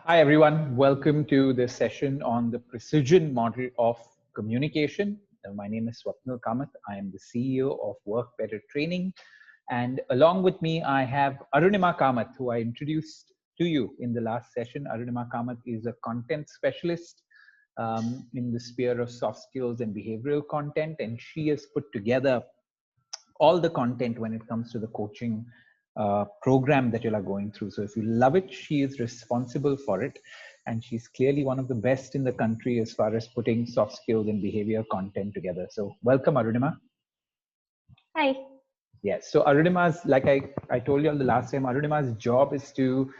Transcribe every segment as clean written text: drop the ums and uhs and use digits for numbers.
Hi, everyone. Welcome to this session on the precision model of communication. My name is Swapnil Kamat. I am the CEO of Work Better Training. And along with me, I have Arunima Kamat, who I introduced to you in the last session. Arunima Kamat is a content specialist in the sphere of soft skills and behavioral content. And she has put together all the content when it comes to the coaching program that you are going through. So if you love it, she is responsible for it. And she's clearly one of the best in the country as far as putting soft skills and behavior content together. So welcome, Arunima. Hi. Yes. So Arunima's, like I told you all the last time, Arunima's job is to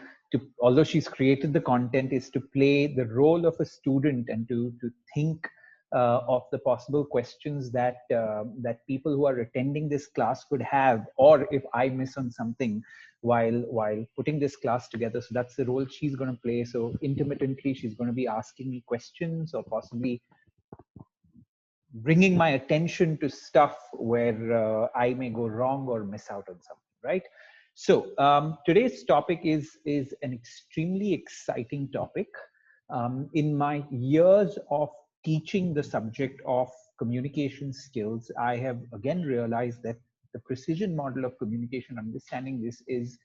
although she's created the content, is to play the role of a student and to think of the possible questions that that people who are attending this class could have, or if I miss on something while putting this class together. So that's the role she's going to play. So intermittently, she's going to be asking me questions or possibly bringing my attention to stuff where I may go wrong or miss out on something, right? So today's topic is an extremely exciting topic. In my years of teaching the subject of communication skills, I have again realized that the precision model of communication, understanding this, is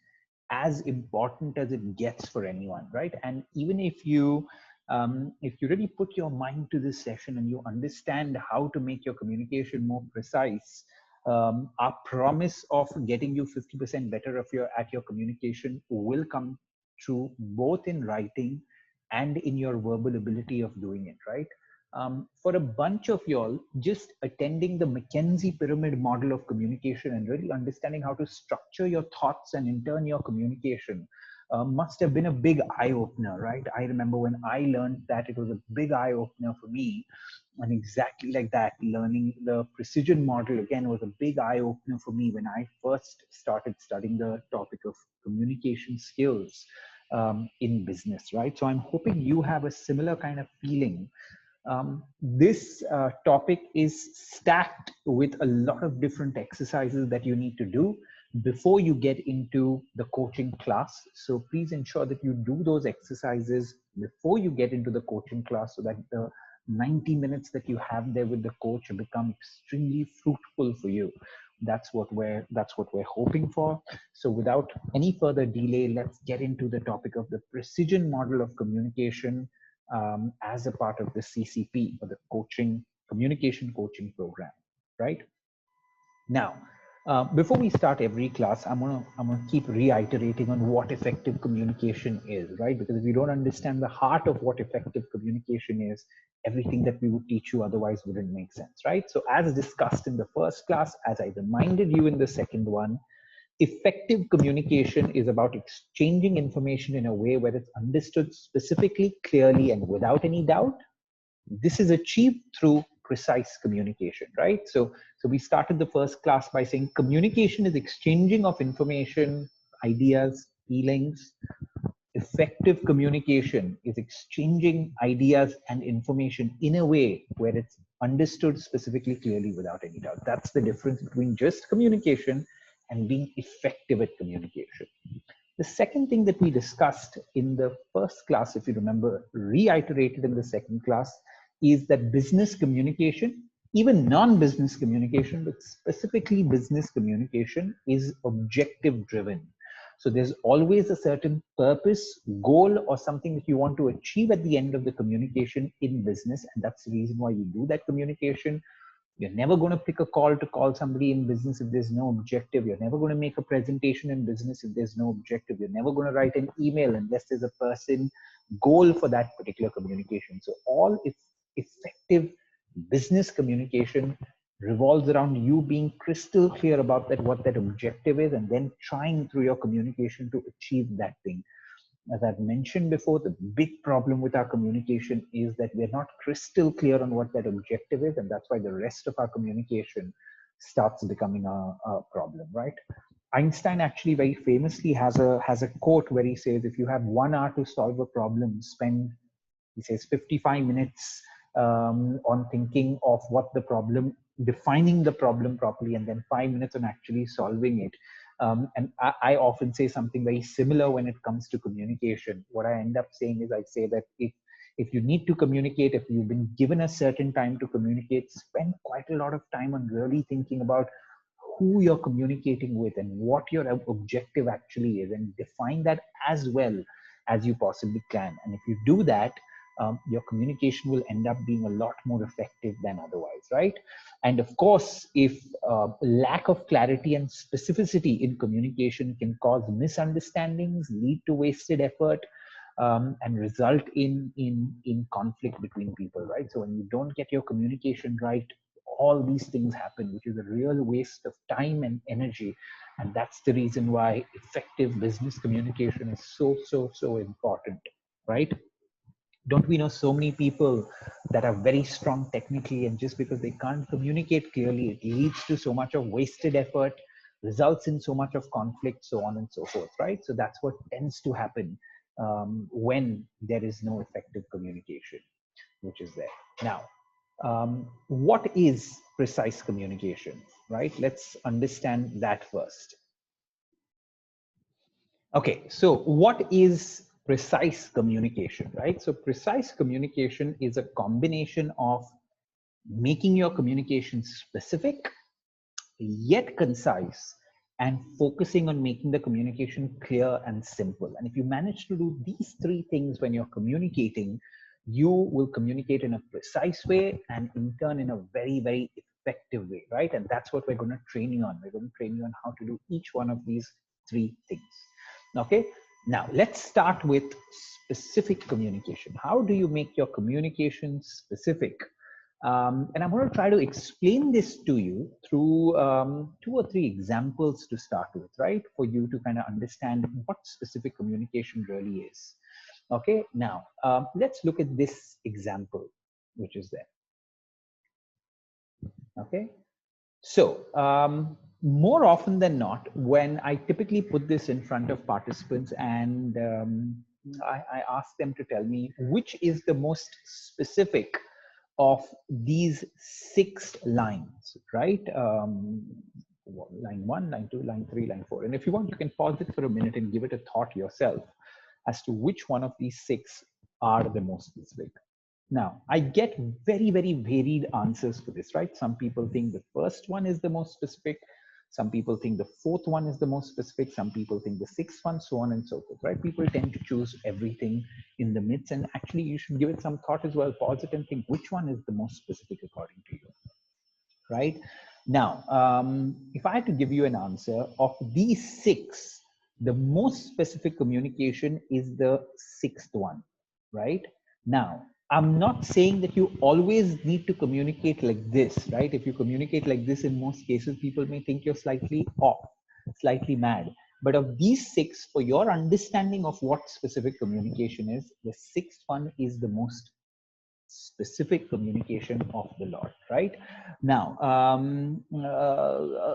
as important as it gets for anyone, right? And even if you really put your mind to this session and you understand how to make your communication more precise, our promise of getting you 50% better at your communication will come true both in writing and in your verbal ability of doing it, right? For a bunch of y'all, just attending the McKenzie pyramid model of communication and really understanding how to structure your thoughts and in turn your communication must have been a big eye opener, right? I remember when I learned that, it was a big eye opener for me. And exactly like that, learning the precision model again was a big eye opener for me when I first started studying the topic of communication skills in business, right? So I'm hoping you have a similar kind of feeling. This topic is stacked with a lot of different exercises that you need to do before you get into the coaching class. So please ensure that you do those exercises before you get into the coaching class so that the 90 minutes that you have there with the coach become extremely fruitful for you. That's what we're hoping for. So without any further delay, let's get into the topic of the precision model of communication as a part of the CCP, or the communication coaching program, right? Now, before we start every class, I'm gonna keep reiterating on what effective communication is, right? Because if you don't understand the heart of what effective communication is, everything that we would teach you otherwise wouldn't make sense, right? So as discussed in the first class, as I reminded you in the second one, effective communication is about exchanging information in a way where it's understood specifically, clearly, and without any doubt. This is achieved through precise communication, right? So we started the first class by saying communication is exchanging of information, ideas, feelings. Effective communication is exchanging ideas and information in a way where it's understood specifically, clearly, without any doubt. That's the difference between just communication and being effective at communication. The second thing that we discussed in the first class, if you remember, reiterated in the second class, is that business communication, even non-business communication, but specifically business communication, is objective driven. So there's always a certain purpose, goal, or something that you want to achieve at the end of the communication in business. And that's the reason why you do that communication. You're never going to pick a call to call somebody in business if there's no objective. You're never going to make a presentation in business if there's no objective. You're never going to write an email unless there's a person goal for that particular communication. So all effective business communication revolves around you being crystal clear about that, what that objective is, and then trying through your communication to achieve that thing. As I've mentioned before, the big problem with our communication is that we're not crystal clear on what that objective is, and that's why the rest of our communication starts becoming a problem, right? Einstein actually very famously has a quote where he says, if you have 1 hour to solve a problem, spend, he says, 55 minutes on thinking of what the problem, defining the problem properly, and then 5 minutes on actually solving it. And I often say something very similar when it comes to communication. What I end up saying is I say that if you need to communicate, if you've been given a certain time to communicate, spend quite a lot of time on really thinking about who you're communicating with and what your objective actually is, and define that as well as you possibly can. And if you do that, your communication will end up being a lot more effective than otherwise, right? And of course, if lack of clarity and specificity in communication can cause misunderstandings, lead to wasted effort, and result in conflict between people, right? So when you don't get your communication right, all these things happen, which is a real waste of time and energy. And that's the reason why effective business communication is so important, right? Don't we know so many people that are very strong technically, and just because they can't communicate clearly, it leads to so much of wasted effort, results in so much of conflict, so on and so forth, right? So that's what tends to happen when there is no effective communication, which is there. Now, what is precise communication, right? Let's understand that first. Okay, so what is precise communication, right? So precise communication is a combination of making your communication specific yet concise, and focusing on making the communication clear and simple. And if you manage to do these three things when you're communicating, you will communicate in a precise way and in turn in a very effective way, right? And that's what we're going to train you on. We're going to train you on how to do each one of these three things. Okay, now let's start with specific communication. How do you make your communication specific? And I'm going to try to explain this to you through two or three examples to start with, right? For you to kind of understand what specific communication really is. Okay, now let's look at this example, which is there. Okay, so more often than not, when I typically put this in front of participants and I ask them to tell me which is the most specific of these 6 lines, right? Line 1, line 2, line 3, line 4. And if you want, you can pause it for a minute and give it a thought yourself as to which one of these 6 are the most specific. Now, I get very varied answers for this, right? Some people think the first one is the most specific. Some people think the fourth one is the most specific. Some people think the sixth one, so on and so forth, right? People tend to choose everything in the midst. And actually, you should give it some thought as well. Pause it and think which one is the most specific according to you, right? Now, if I had to give you an answer of these 6, the most specific communication is the 6th one, right? Now, I'm not saying that you always need to communicate like this, right? If you communicate like this, in most cases, people may think you're slightly off, slightly mad. But of these 6, for your understanding of what specific communication is, the 6th one is the most specific communication of the Lord, right? Now,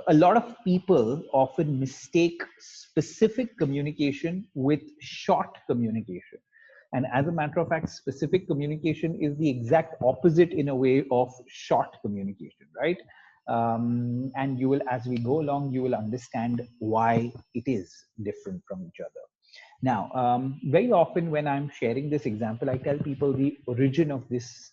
a lot of people often mistake specific communication with short communication. And as a matter of fact, specific communication is the exact opposite in a way of short communication, right? And you will, as we go along, you will understand why it is different from each other. Now, very often when I'm sharing this example, I tell people the origin of this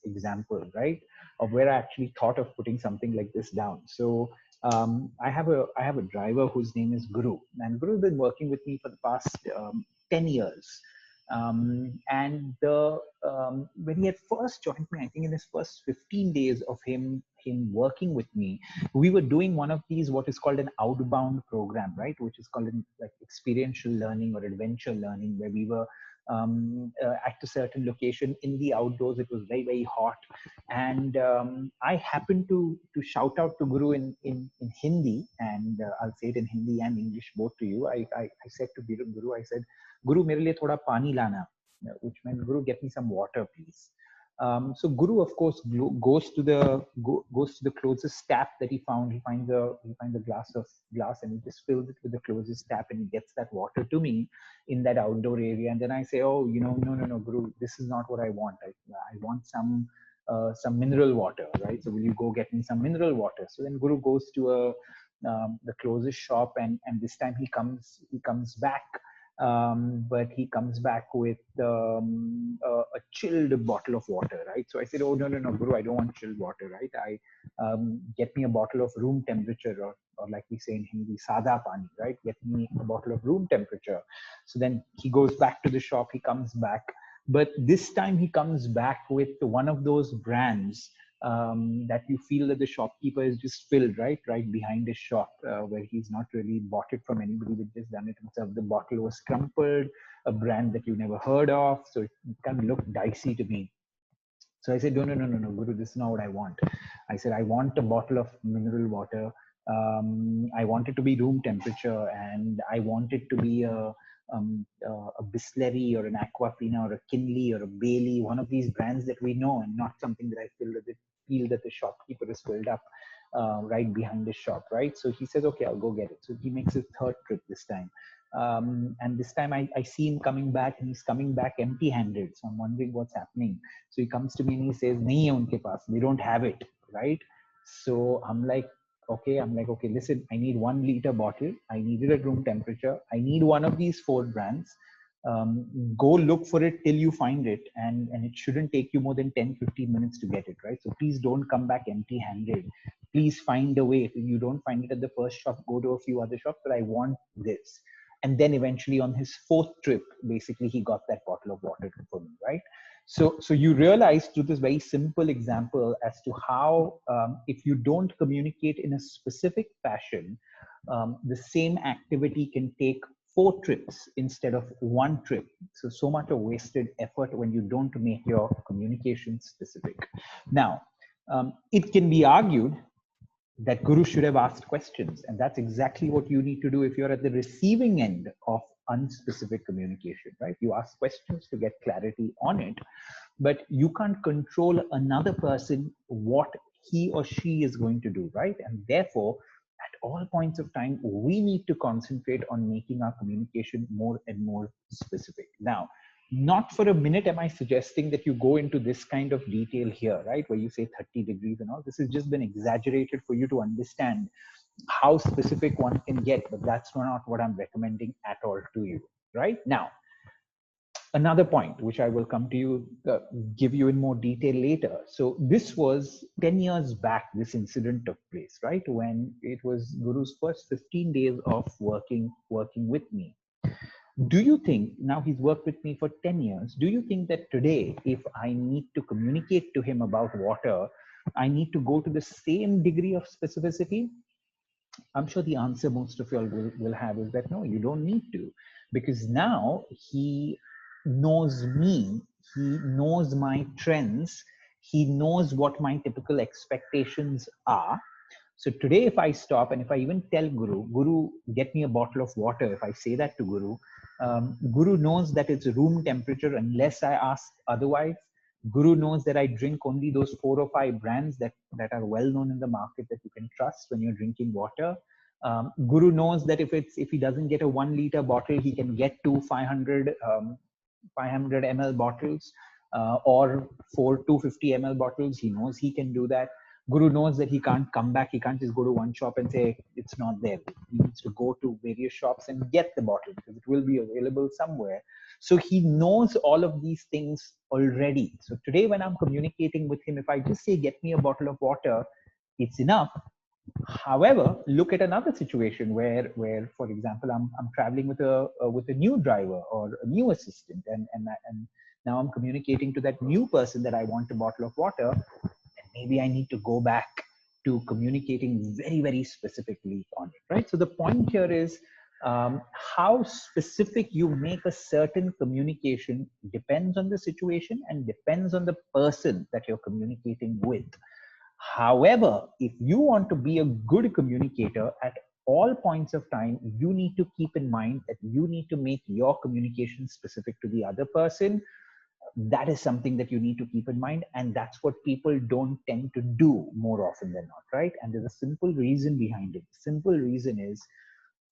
example, right? Of where I actually thought of putting something like this down. So I have a driver whose name is Guru, and Guru's been working with me for the past 10 years. And when he had first joined me, I think in his first 15 days of him working with me, we were doing one of these, what is called an outbound program, right? Which is called like experiential learning or adventure learning, where we were at a certain location in the outdoors. It was very hot, and I happened to shout out to Guru in Hindi, and I'll say it in Hindi and English both to you. I said to Guru, I said, Guru, mere liye thoda pani lana, which meant, Guru, get me some water, please. So Guru, of course, goes to the closest tap that he found. He finds a glass and he just fills it with the closest tap, and he gets that water to me in that outdoor area. And then I say, oh, no, Guru, this is not what I want. I want some mineral water, right? So will you go get me some mineral water? So then Guru goes to the closest shop, and this time he comes back, but he comes back with a chilled bottle of water, right? So I said, oh, no, no, no, Guru, I don't want chilled water, right? Get me a bottle of room temperature, or like we say in Hindi, sada pani, right? Get me a bottle of room temperature. So then he goes back to the shop, he comes back, but this time he comes back with one of those brands that you feel that the shopkeeper is just filled right behind his shop, where he's not really bought it from anybody, but just done it himself. The bottle was crumpled, a brand that you never heard of, so it kind of looked dicey to me. So I said, no, no, no, no, no, Guru, this is not what I want. I said, I want a bottle of mineral water. I want it to be room temperature, and I want it to be a Bisleri or an Aquafina or a Kinley or a Bailey, one of these brands that we know, and not something that I feel that the shopkeeper is filled up right behind the shop, right? So he says, okay, I'll go get it. So he makes his third trip this time. And this time I see him coming back, and he's coming back empty handed. So I'm wondering what's happening. So he comes to me and he says, nahi hai unke paas, they don't have it, right? So I'm like, okay, listen, I need 1 liter bottle. I need it at room temperature. I need one of these 4 brands. Go look for it till you find it. And it shouldn't take you more than 10-15 minutes to get it, right? So please don't come back empty handed. Please find a way. If you don't find it at the first shop, go to a few other shops, but I want this. And then eventually on his 4th trip, basically he got that bottle of water for me, right? So you realize through this very simple example as to how if you don't communicate in a specific fashion, the same activity can take 4 trips instead of 1 trip. So much of wasted effort when you don't make your communication specific. Now, it can be argued that Guru should have asked questions. And that's exactly what you need to do if you're at the receiving end of unspecific communication, right? You ask questions to get clarity on it, but you can't control another person, what he or she is going to do, right? And therefore, at all points of time, we need to concentrate on making our communication more and more specific. Now, not for a minute am I suggesting that you go into this kind of detail here, right? Where you say 30 degrees and all. This has just been exaggerated for you to understand how specific one can get, but that's not what I'm recommending at all to you, right? Now, another point, which I will come to you, give you in more detail later. So this was 10 years back, this incident took place, right? When it was Guru's first 15 days of working with me. Do you think, now he's worked with me for 10 years, do you think that today, if I need to communicate to him about water, I need to go to the same degree of specificity? I'm sure the answer most of y'all will have is that no, you don't need to, because now he knows me, he knows my trends, he knows what my typical expectations are. So today, if I stop and if I even tell Guru, get me a bottle of water, if I say that to Guru, Guru knows that it's room temperature unless I ask otherwise. Guru knows that I drink only those 4 or 5 brands that are well known in the market that you can trust when you're drinking water. Guru knows that if he doesn't get a 1 liter bottle, he can get 500 ml bottles or 250 ml bottles. He knows he can do that. Guru knows that he can't come back. He can't just go to one shop and say it's not there. He needs to go to various shops and get the bottle because it will be available somewhere. So he knows all of these things already. So today when I'm communicating with him, if I just say, get me a bottle of water, it's enough. However, look at another situation where for example, I'm traveling with a new driver or a new assistant, and now I'm communicating to that new person that I want a bottle of water, and maybe I need to go back to communicating very, very specifically on it, right? So the point here is how specific you make a certain communication depends on the situation and depends on the person that you're communicating with. However, if you want to be a good communicator at all points of time, you need to keep in mind that you need to make your communication specific to the other person. That is something that you need to keep in mind. And that's what people don't tend to do more often than not, right? And there's a simple reason behind it. The simple reason is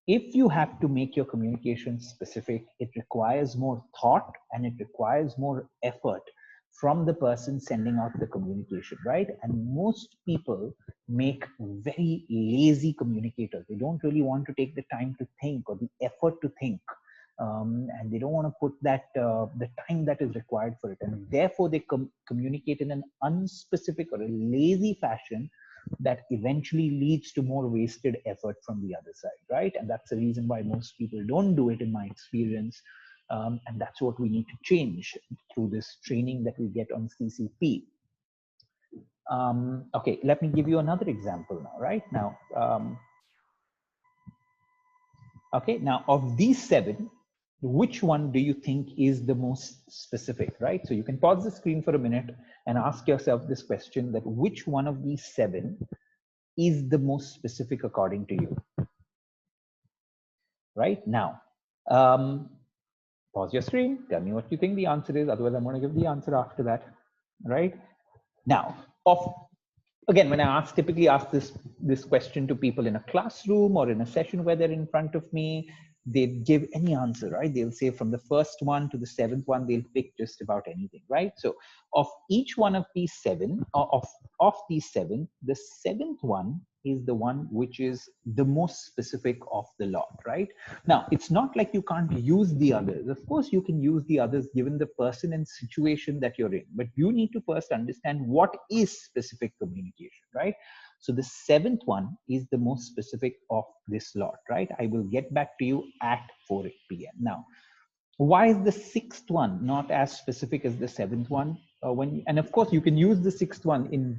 if you have to make your communication specific, it requires more thought and it requires more effort from the person sending out the communication, right? And most people make very lazy communicators. They don't really want to take the time to think or the effort to think. And they don't want to put that the time that is required for it, and therefore they communicate in an unspecific or a lazy fashion that eventually leads to more wasted effort from the other side, right? And that's the reason why most people don't do it, in my experience. And that's what we need to change through this training that we get on CCP. Okay, let me give you another example now, right? Now, okay, now of these seven, which one do you think is the most specific, right? So you can pause the screen for a minute and ask yourself this question, that which one of these seven is the most specific according to you, right? Now, pause your screen, tell me what you think the answer is, otherwise I'm going to give the answer after that, right? Now, again, when I typically ask this question to people in a classroom or in a session where they're in front of me, they give any answer, right? They'll say from the first one to the seventh one, they'll pick just about anything, right? So of each one of these seven, of these seven, the seventh one is the one which is the most specific of the lot, right? Now, it's not like you can't use the others. Of course, you can use the others given the person and situation that you're in, but you need to first understand what is specific communication, right? So the seventh one is the most specific of this lot, right? I will get back to you at 4 p.m. Now, why is the sixth one not as specific as the seventh one? And of course, you can use the sixth one in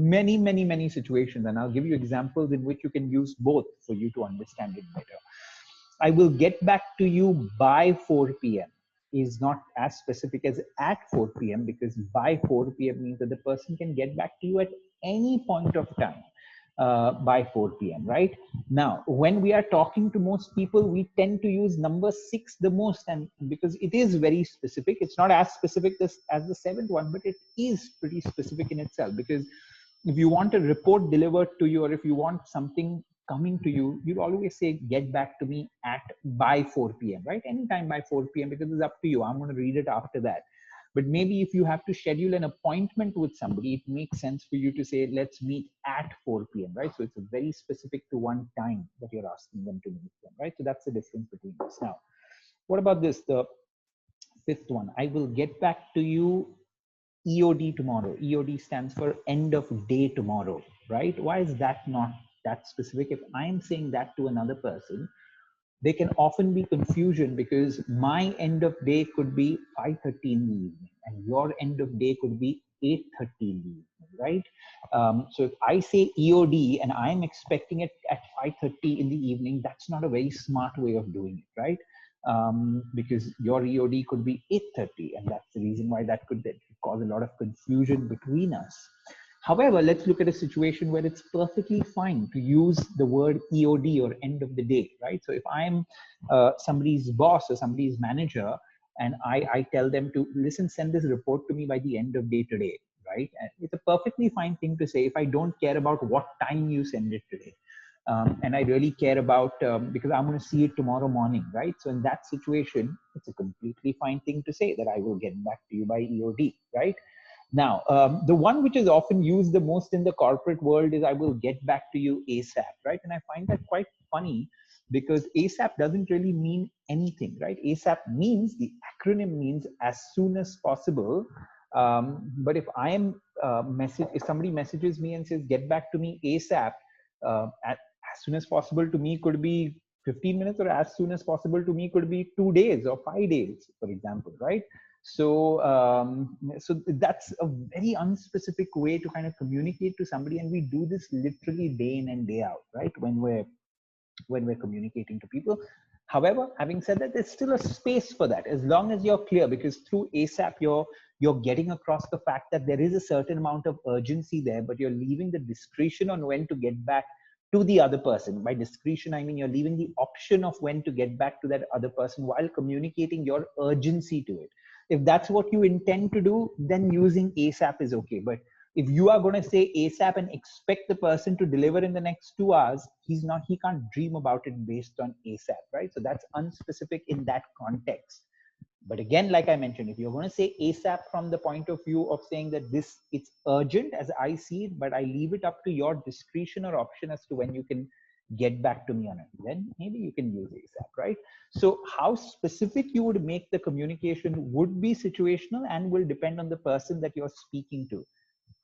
many situations, and I'll give you examples in which you can use both for you to understand it better. I will get back to you by 4 p.m. is not as specific as at 4 p.m. because by 4 p.m. means that the person can get back to you at any point of time by 4 p.m. Right? Now, when we are talking to most people, we tend to use number 6 the most, and because it is very specific. It's not as specific as the seventh one, but it is pretty specific in itself, because if you want a report delivered to you, or if you want something coming to you, you'd always say, get back to me at by 4 p.m., right? Anytime by 4 p.m., because it's up to you. I'm going to read it after that. But maybe if you have to schedule an appointment with somebody, it makes sense for you to say, let's meet at 4 p.m., right? So it's a very specific to one time that you're asking them to meet them, right? So that's the difference between this. Now, what about this? The fifth one, I will get back to you EOD tomorrow. EOD stands for end of day tomorrow, right? Why is that not that specific? If I'm saying that to another person, there can often be confusion, because my end of day could be 5:30 in the evening and your end of day could be 8:30 in the evening, right? So if I say EOD and I'm expecting it at 5:30 in the evening, that's not a very smart way of doing it, right? Because your EOD could be 8:30, and that's the reason why that could cause a lot of confusion between us. However, let's look at a situation where it's perfectly fine to use the word EOD, or end of the day, right? So if I'm somebody's boss or somebody's manager, and I tell them to, listen, send this report to me by the end of day today, right? And it's a perfectly fine thing to say if I don't care about what time you send it today. And I really care about, because I'm going to see it tomorrow morning, right? So in that situation, it's a completely fine thing to say that I will get back to you by EOD, right? Now, the one which is often used the most in the corporate world is, I will get back to you ASAP, right? And I find that quite funny, because ASAP doesn't really mean anything, right? ASAP means, the acronym means as soon as possible. But if I am if somebody messages me and says, get back to me ASAP, as soon as possible to me could be 15 minutes, or as soon as possible to me could be 2 days or 5 days, for example, right? So that's a very unspecific way to kind of communicate to somebody, and we do this literally day in and day out, right? When we're communicating to people. However, having said that, there's still a space for that, as long as you're clear, because through ASAP, you're getting across the fact that there is a certain amount of urgency there, but you're leaving the discretion on when to get back to the other person. By discretion, I mean you're leaving the option of when to get back to that other person while communicating your urgency to it. If that's what you intend to do, then using ASAP is okay. But if you are going to say ASAP and expect the person to deliver in the next 2 hours, he can't dream about it based on ASAP, right? So that's unspecific in that context. But again, like I mentioned, if you're going to say ASAP from the point of view of saying that this, it's urgent as I see it, but I leave it up to your discretion or option as to when you can get back to me on it, then maybe you can use ASAP, right? So how specific you would make the communication would be situational and will depend on the person that you're speaking to.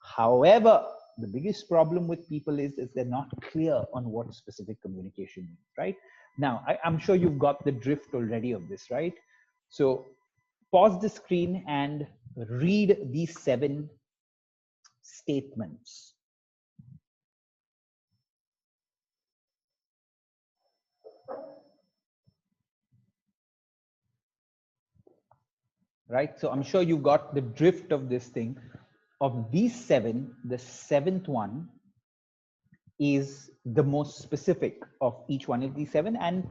However, the biggest problem with people is they're not clear on what specific communication means, right? Now, I'm sure you've got the drift already of this, right? So pause the screen and read these 7 statements. Right? So I'm sure you got the drift of this thing. Of these 7, the 7th one is the most specific of each one of these 7. And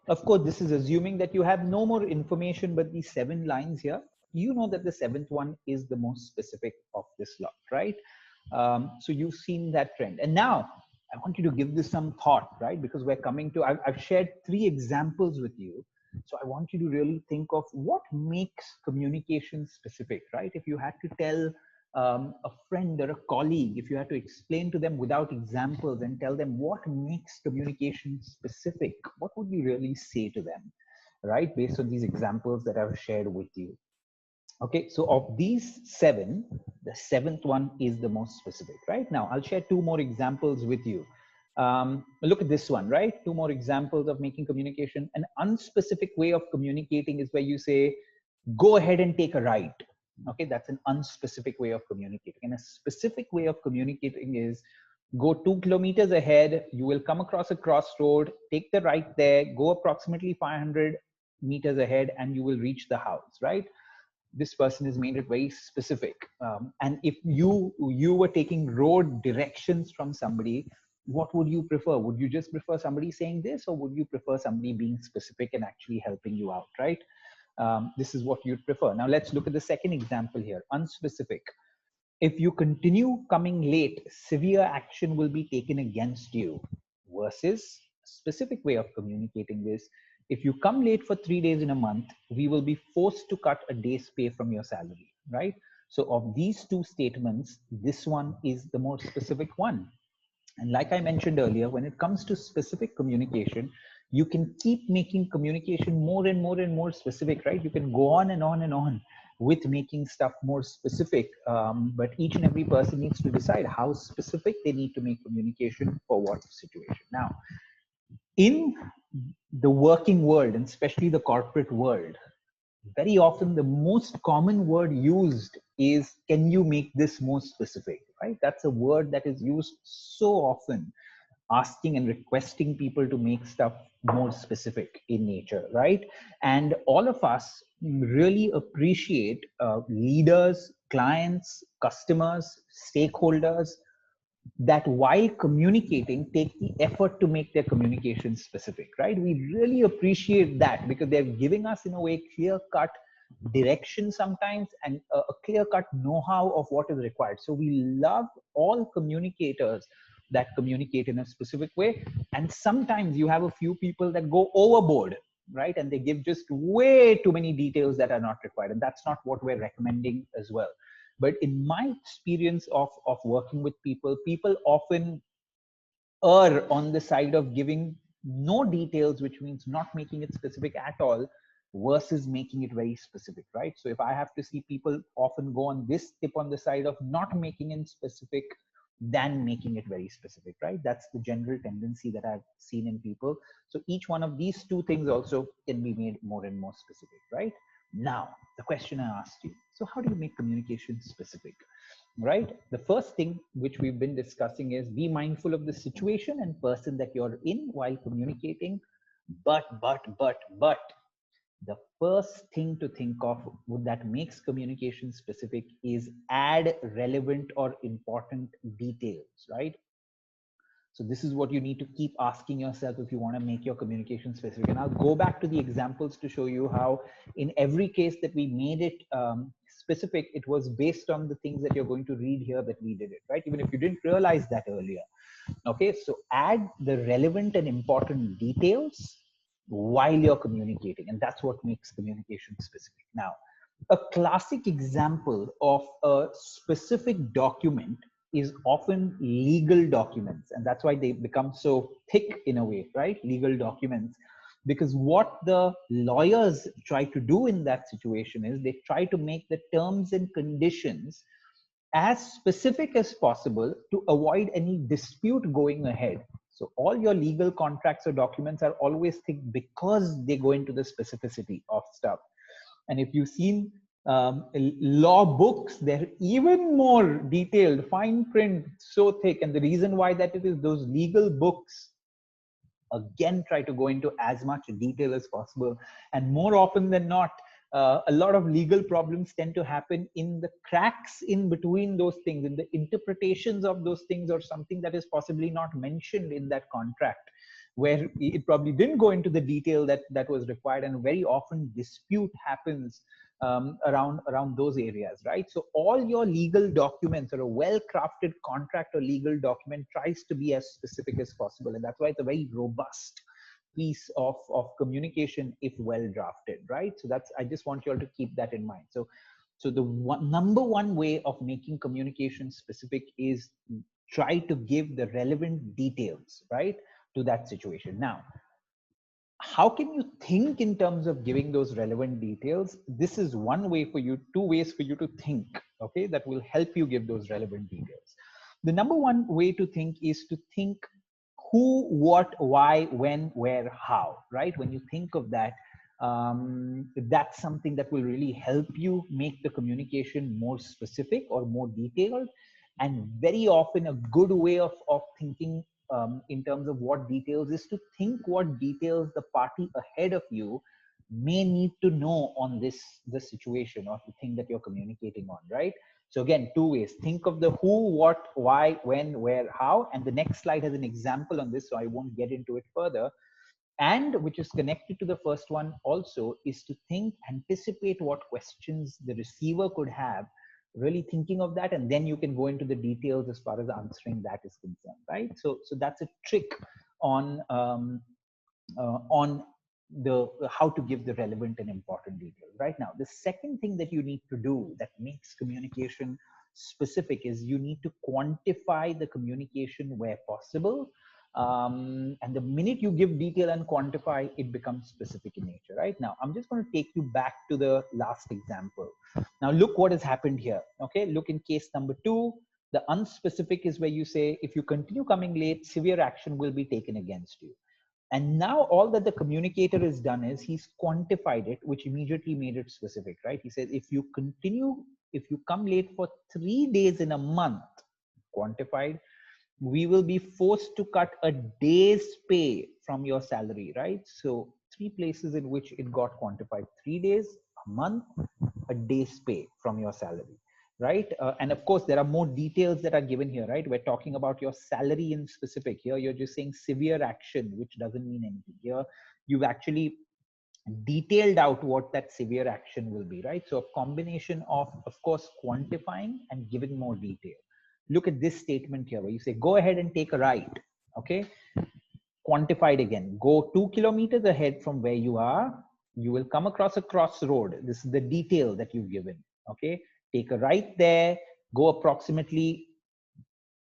of course, this is assuming that you have no more information but these 7 lines here. You know that the 7th one is the most specific of this lot, right? So you've seen that trend. And now I want you to give this some thought, right? Because we're coming to, I've shared 3 examples with you. So I want you to really think of what makes communication specific, right? If you had to tell a friend or a colleague, if you had to explain to them without examples and tell them what makes communication specific, what would you really say to them, right? Based on these examples that I've shared with you. Okay, so of these 7, the 7th one is the most specific, right? Now, I'll share 2 more examples with you. Look at this one, right? 2 more examples of making communication. An unspecific way of communicating is where you say, go ahead and take a ride. Okay, that's an unspecific way of communicating. And a specific way of communicating is, go 2 kilometers ahead, you will come across a crossroad, take the right there, go approximately 500 meters ahead, and you will reach the house, right? This person has made it very specific. And if you were taking road directions from somebody, what would you prefer? Would you just prefer somebody saying this, or would you prefer somebody being specific and actually helping you out, right? This is what you'd prefer. Now let's look at the second example here, unspecific. If you continue coming late, severe action will be taken against you. Versus specific way of communicating this, if you come late for 3 days in a month, we will be forced to cut a day's pay from your salary, right? So of these 2 statements, this one is the more specific one. And like I mentioned earlier, when it comes to specific communication, you can keep making communication more and more and more specific, right? You can go on and on and on with making stuff more specific. But each and every person needs to decide how specific they need to make communication for what situation. Now, in the working world, and especially the corporate world, very often the most common word used is, can you make this more specific, right? That's a word that is used so often, asking and requesting people to make stuff more specific in nature, right? And all of us really appreciate leaders, clients, customers, stakeholders that while communicating take the effort to make their communication specific, right? We really appreciate that because they're giving us in a way clear cut direction sometimes, and a clear cut know-how of what is required. So we love all communicators that communicate in a specific way. And sometimes you have a few people that go overboard, right? And they give just way too many details that are not required. And that's not what we're recommending as well. But in my experience of working with people, people often err on the side of giving no details, which means not making it specific at all, versus making it very specific, right? So if I have to see, people often go on this tip on the side of not making it specific than making it very specific, right? That's the general tendency that I've seen in people. So each one of these 2 things also can be made more and more specific, right? Now, the question I asked you, so how do you make communication specific, right? The first thing which we've been discussing is, be mindful of the situation and person that you're in while communicating. But the first thing to think of that makes communication specific is add relevant or important details, right? So this is what you need to keep asking yourself if you want to make your communication specific. And I'll go back to the examples to show you how in every case that we made it specific, it was based on the things that you're going to read here that we did it, right? Even if you didn't realize that earlier. Okay, so add the relevant and important details while you're communicating, and that's what makes communication specific. Now, a classic example of a specific document is often legal documents, and that's why they become so thick in a way, right? Legal documents, because what the lawyers try to do in that situation is they try to make the terms and conditions as specific as possible to avoid any dispute going ahead. So all your legal contracts or documents are always thick because they go into the specificity of stuff. And if you've seen law books, they're even more detailed, fine print, so thick. And the reason why that it is those legal books again try to go into as much detail as possible. And more often than not, a lot of legal problems tend to happen in the cracks in between those things, in the interpretations of those things, or something that is possibly not mentioned in that contract, where it probably didn't go into the detail that was required. And very often dispute happens around those areas, right? So all your legal documents, or a well-crafted contract or legal document, tries to be as specific as possible. And that's why it's a very robust piece of communication if well drafted, right? So that's, I just want you all to keep that in mind. So the number one way of making communication specific is try to give the relevant details, right, to that situation. Now, how can you think in terms of giving those relevant details? This is one way for you, two ways for you to think, okay, that will help you give those relevant details. The number one way to think is to think who, what, why, when, where, how, right? When you think of that, that's something that will really help you make the communication more specific or more detailed. And very often a good way of thinking in terms of what details is to think what details the party ahead of you may need to know on this situation or the thing that you're communicating on, right? So again, two ways. Think of the who, what, why, when, where, how. And the next slide has an example on this, so I won't get into it further. And which is connected to the first one also, is to think, anticipate what questions the receiver could have, really thinking of that, and then you can go into the details as far as answering that is concerned, right? So that's a trick on the how to give the relevant and important details. Right now, the second thing that you need to do that makes communication specific is you need to quantify the communication where possible. And the minute you give detail and quantify, it becomes specific in nature. Right now, I'm just going to take you back to the last example. Now look what has happened here. Okay, look in case number 2. The unspecific is where you say, if you continue coming late, severe action will be taken against you. And now all that the communicator has done is he's quantified it, which immediately made it specific, right? He says, if you come late for 3 days in a month, quantified, we will be forced to cut a day's pay from your salary, right? So 3 places in which it got quantified: 3 days, a month, a day's pay from your salary, right? And of course, there are more details that are given here, right? We're talking about your salary in specific. Here, you're just saying severe action, which doesn't mean anything. Here, you've actually detailed out what that severe action will be, right? So a combination of course, quantifying and giving more detail. Look at this statement here where you say, go ahead and take a ride, okay? Quantified again, go 2 kilometers ahead from where you are, you will come across a crossroad. This is the detail that you've given, okay? Take a right there, go approximately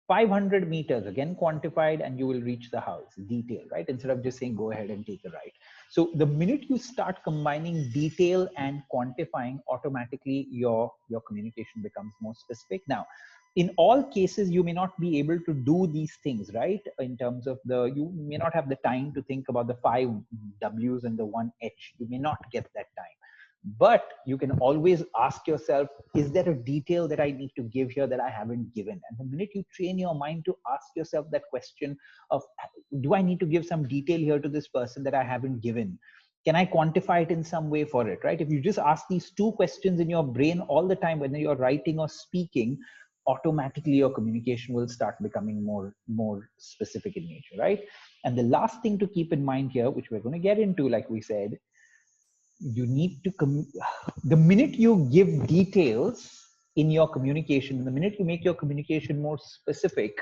500 meters, again quantified, and you will reach the house. Detail, right? Instead of just saying go ahead and take a ride. So the minute you start combining detail and quantifying, automatically your communication becomes more specific. Now, in all cases, you may not be able to do these things, right? In terms of you may not have the time to think about the 5 W's and the 1 H. You may not get that time. But you can always ask yourself, is there a detail that I need to give here that I haven't given? And the minute you train your mind to ask yourself that question of, do I need to give some detail here to this person that I haven't given? Can I quantify it in some way for it, right? If you just ask these 2 questions in your brain all the time, whether you're writing or speaking, automatically your communication will start becoming more specific in nature, right? And the last thing to keep in mind here, which we're going to get into, like we said, you need to the minute you give details in your communication, the minute you make your communication more specific,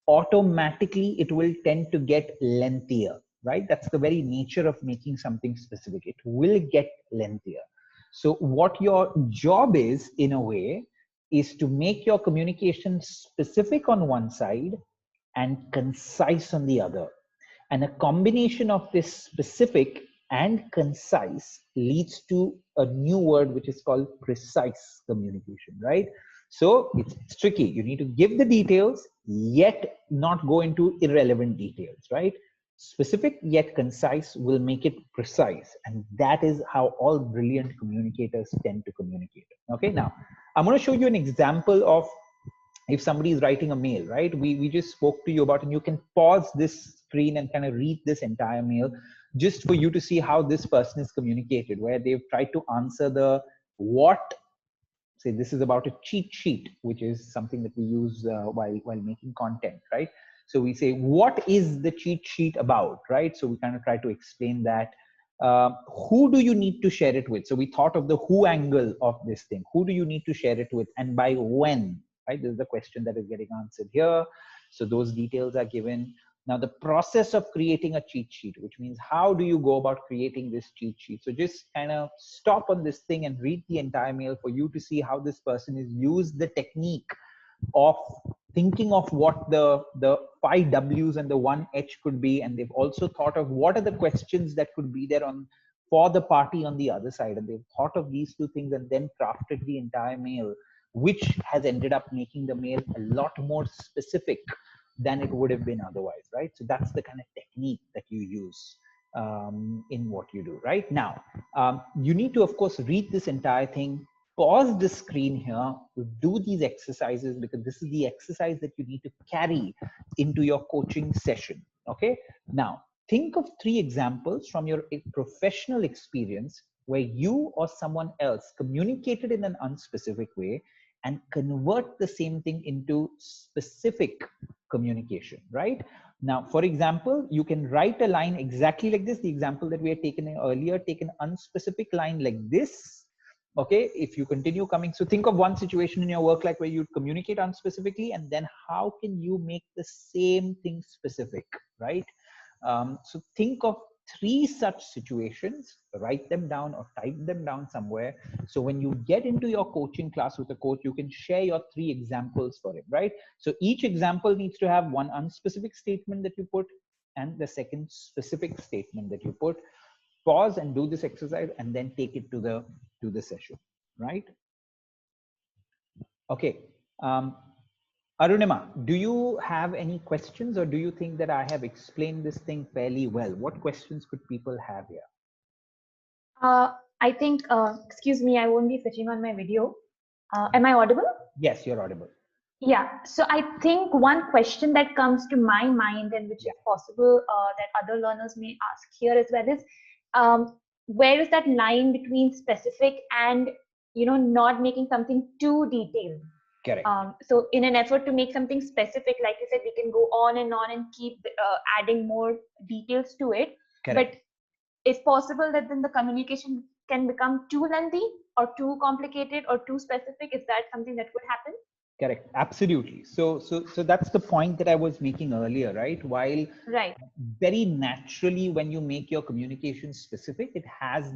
automatically it will tend to get lengthier, right? That's the very nature of making something specific. It will get lengthier. So what your job is, in a way, is to make your communication specific on one side and concise on the other. And a combination of this specific and concise leads to a new word which is called precise communication, right? So it's tricky. You need to give the details, yet not go into irrelevant details, right? Specific yet concise will make it precise. And that is how all brilliant communicators tend to communicate. Okay, now I'm going to show you an example of if somebody is writing a mail, right? We just spoke to you about, and you can pause this screen and kind of read this entire mail just for you to see how this person is communicated, where they've tried to answer the what. Say this is about a cheat sheet, which is something that we use while making content, right? So we say, what is the cheat sheet about, right? So we kind of try to explain that. Who do you need to share it with? So we thought of the who angle of this thing. Who do you need to share it with, and by when, right? This is the question that is getting answered here. So those details are given. Now the process of creating a cheat sheet, which means how do you go about creating this cheat sheet? So just kind of stop on this thing and read the entire mail for you to see how this person has used the technique of thinking of what the 5 W's and the 1 H could be. And they've also thought of what are the questions that could be there on for the party on the other side. And they've thought of these two things and then crafted the entire mail, which has ended up making the mail a lot more specific than it would have been otherwise, right? So that's the kind of technique that you use in what you do, right? Now, you need to, of course, read this entire thing, pause the screen here, do these exercises, because this is the exercise that you need to carry into your coaching session, okay? Now, think of 3 examples from your professional experience where you or someone else communicated in an unspecific way and convert the same thing into specific communication, right? Now, for example, you can write a line exactly like this. The example that we had taken earlier, take an unspecific line like this. Okay, if you continue coming, so think of one situation in your work like where you communicate unspecifically, and then how can you make the same thing specific, right? So think of 3 such situations, write them down or type them down somewhere. So when you get into your coaching class with a coach, you can share your 3 examples for him, right? So each example needs to have one unspecific statement that you put and the second specific statement that you put. Pause and do this exercise and then take it to the session, right? Okay. Arunima, do you have any questions, or do you think that I have explained this thing fairly well? What questions could people have here? I think, excuse me, I won't be switching on my video. Am I audible? Yes, you're audible. Yeah. So I think one question that comes to my mind, and which is possible that other learners may ask here as well, is where is that line between specific and not making something too detailed? Correct. So in an effort to make something specific, like you said, we can go on and keep adding more details to it. Correct. But if possible, that then the communication can become too lengthy or too complicated or too specific. Is that something that would happen? Correct. Absolutely. So that's the point that I was making earlier, right? While very naturally, when you make your communication specific, it has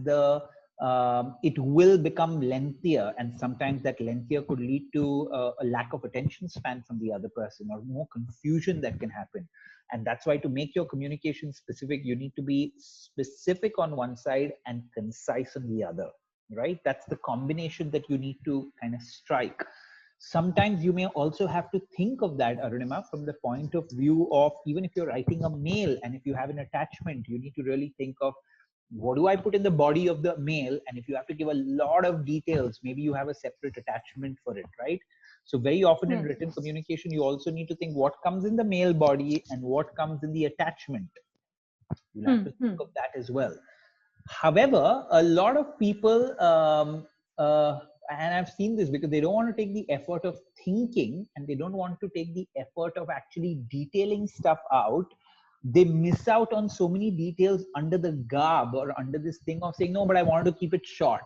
it will become lengthier, and sometimes that lengthier could lead to a lack of attention span from the other person, or more confusion that can happen. And that's why, to make your communication specific, you need to be specific on one side and concise on the other, right? That's the combination that you need to kind of strike. Sometimes you may also have to think of that, Arunima, from the point of view of, even if you're writing a mail and if you have an attachment, you need to really think of, what do I put in the body of the mail? And if you have to give a lot of details, maybe you have a separate attachment for it, right? So very often in written communication, you also need to think what comes in the mail body and what comes in the attachment. You'll have to think of that as well. However, a lot of people, and I've seen this, because they don't want to take the effort of thinking, and they don't want to take the effort of actually detailing stuff out. They miss out on so many details under the garb or under this thing of saying, no, but I want to keep it short,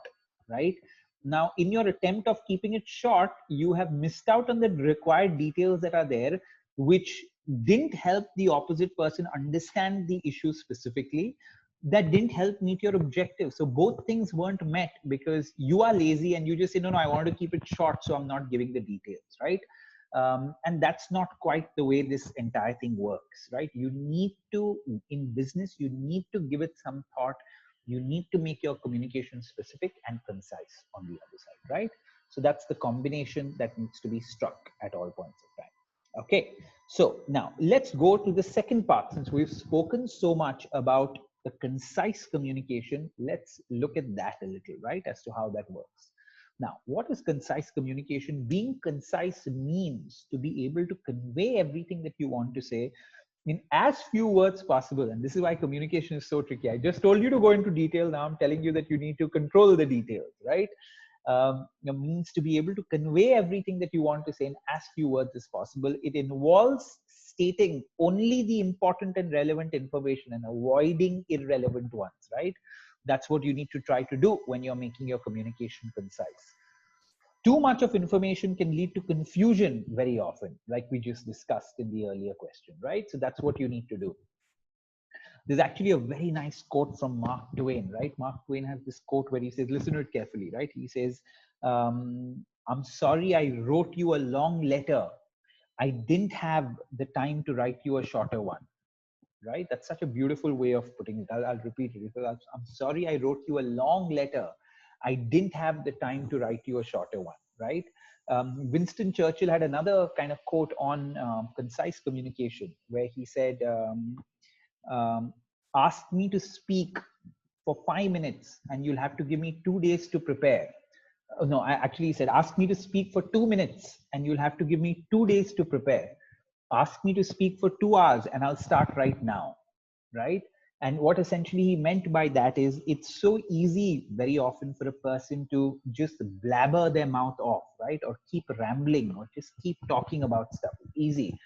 right? Now, in your attempt of keeping it short, you have missed out on the required details that are there, which didn't help the opposite person understand the issue specifically, that didn't help meet your objective. So both things weren't met because you are lazy and you just say, no, no, I want to keep it short, so I'm not giving the details, right? And that's not quite the way this entire thing works, right? You need to, in business, you need to give it some thought. You need to make your communication specific and concise on the other side, right? So that's the combination that needs to be struck at all points of time. Okay, so now let's go to the second part. Since we've spoken so much about the concise communication, let's look at that a little, right, as to how that works. Now, what is concise communication? Being concise means to be able to convey everything that you want to say in as few words possible. And this is why communication is so tricky. I just told you to go into detail. Now I'm telling you that you need to control the details, right? Means to be able to convey everything that you want to say in as few words as possible. It involves stating only the important and relevant information and avoiding irrelevant ones, right? That's what you need to try to do when you're making your communication concise. Too much of information can lead to confusion very often, like we just discussed in the earlier question, right? So that's what you need to do. There's actually a very nice quote from Mark Twain, right? Mark Twain has this quote where he says, listen to it carefully, right? He says, I'm sorry I wrote you a long letter. I didn't have the time to write you a shorter one, right? That's such a beautiful way of putting it. I'll repeat it. I'm sorry I wrote you a long letter. I didn't have the time to write you a shorter one, right? Winston Churchill had another kind of quote on concise communication where he said, um, ask me to speak for 5 minutes and you'll have to give me 2 days to prepare. No, I actually said, ask me to speak for 2 minutes and you'll have to give me 2 days to prepare. Ask me to speak for 2 hours and I'll start right now, right? And what essentially he meant by that is it's so easy very often for a person to just blabber their mouth off, right? Or keep rambling or just keep talking about stuff. Easy.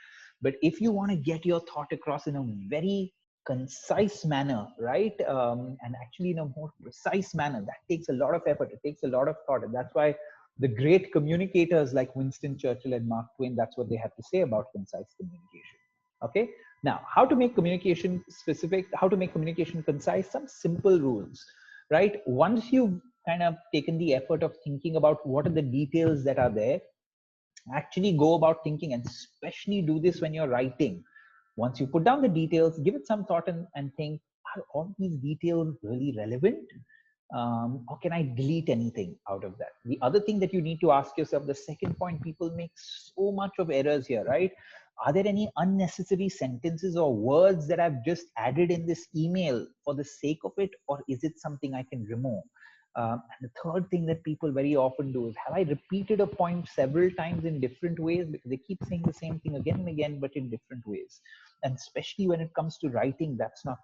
But if you want to get your thought across in a very concise manner, right? And actually in a more precise manner, that takes a lot of effort. It takes a lot of thought. And that's why the great communicators like Winston Churchill and Mark Twain, that's what they have to say about concise communication. Okay. Now, how to make communication specific, how to make communication concise, some simple rules, right? Once you've kind of taken the effort of thinking about what are the details that are there, actually go about thinking, and especially do this when you're writing. Once you put down the details, give it some thought and think, are all these details really relevant? Or can I delete anything out of that? The other thing that you need to ask yourself, the second point, people make so much of errors here, right? Are there any unnecessary sentences or words that I've just added in this email for the sake of it, or is it something I can remove? And the third thing that people very often do is, have I repeated a point several times in different ways? Because they keep saying the same thing again and again, but in different ways. And especially when it comes to writing, that's not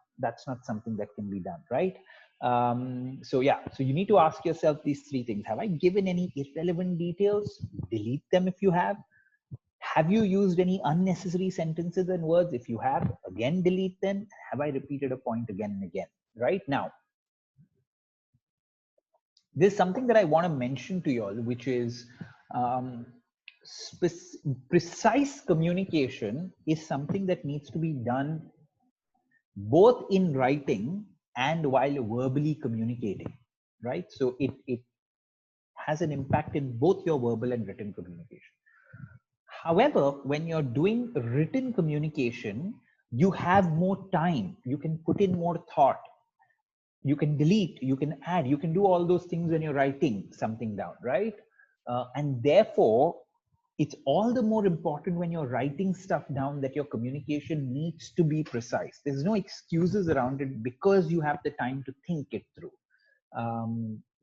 something that can be done, right? So yeah, so you need to ask yourself these three things. Have I given any irrelevant details? Delete them if you have. Have you used any unnecessary sentences and words? If you have, again, delete them. Have I repeated a point again and again? Right now, there's something that I want to mention to you all, which is precise communication is something that needs to be done both in writing and while verbally communicating, right? So it has an impact in both your verbal and written communication. However, when you're doing written communication, you have more time. You can put in more thought. You can delete, you can add, you can do all those things when you're writing something down, right? And therefore, it's all the more important when you're writing stuff down that your communication needs to be precise. There's no excuses around it because you have the time to think it through.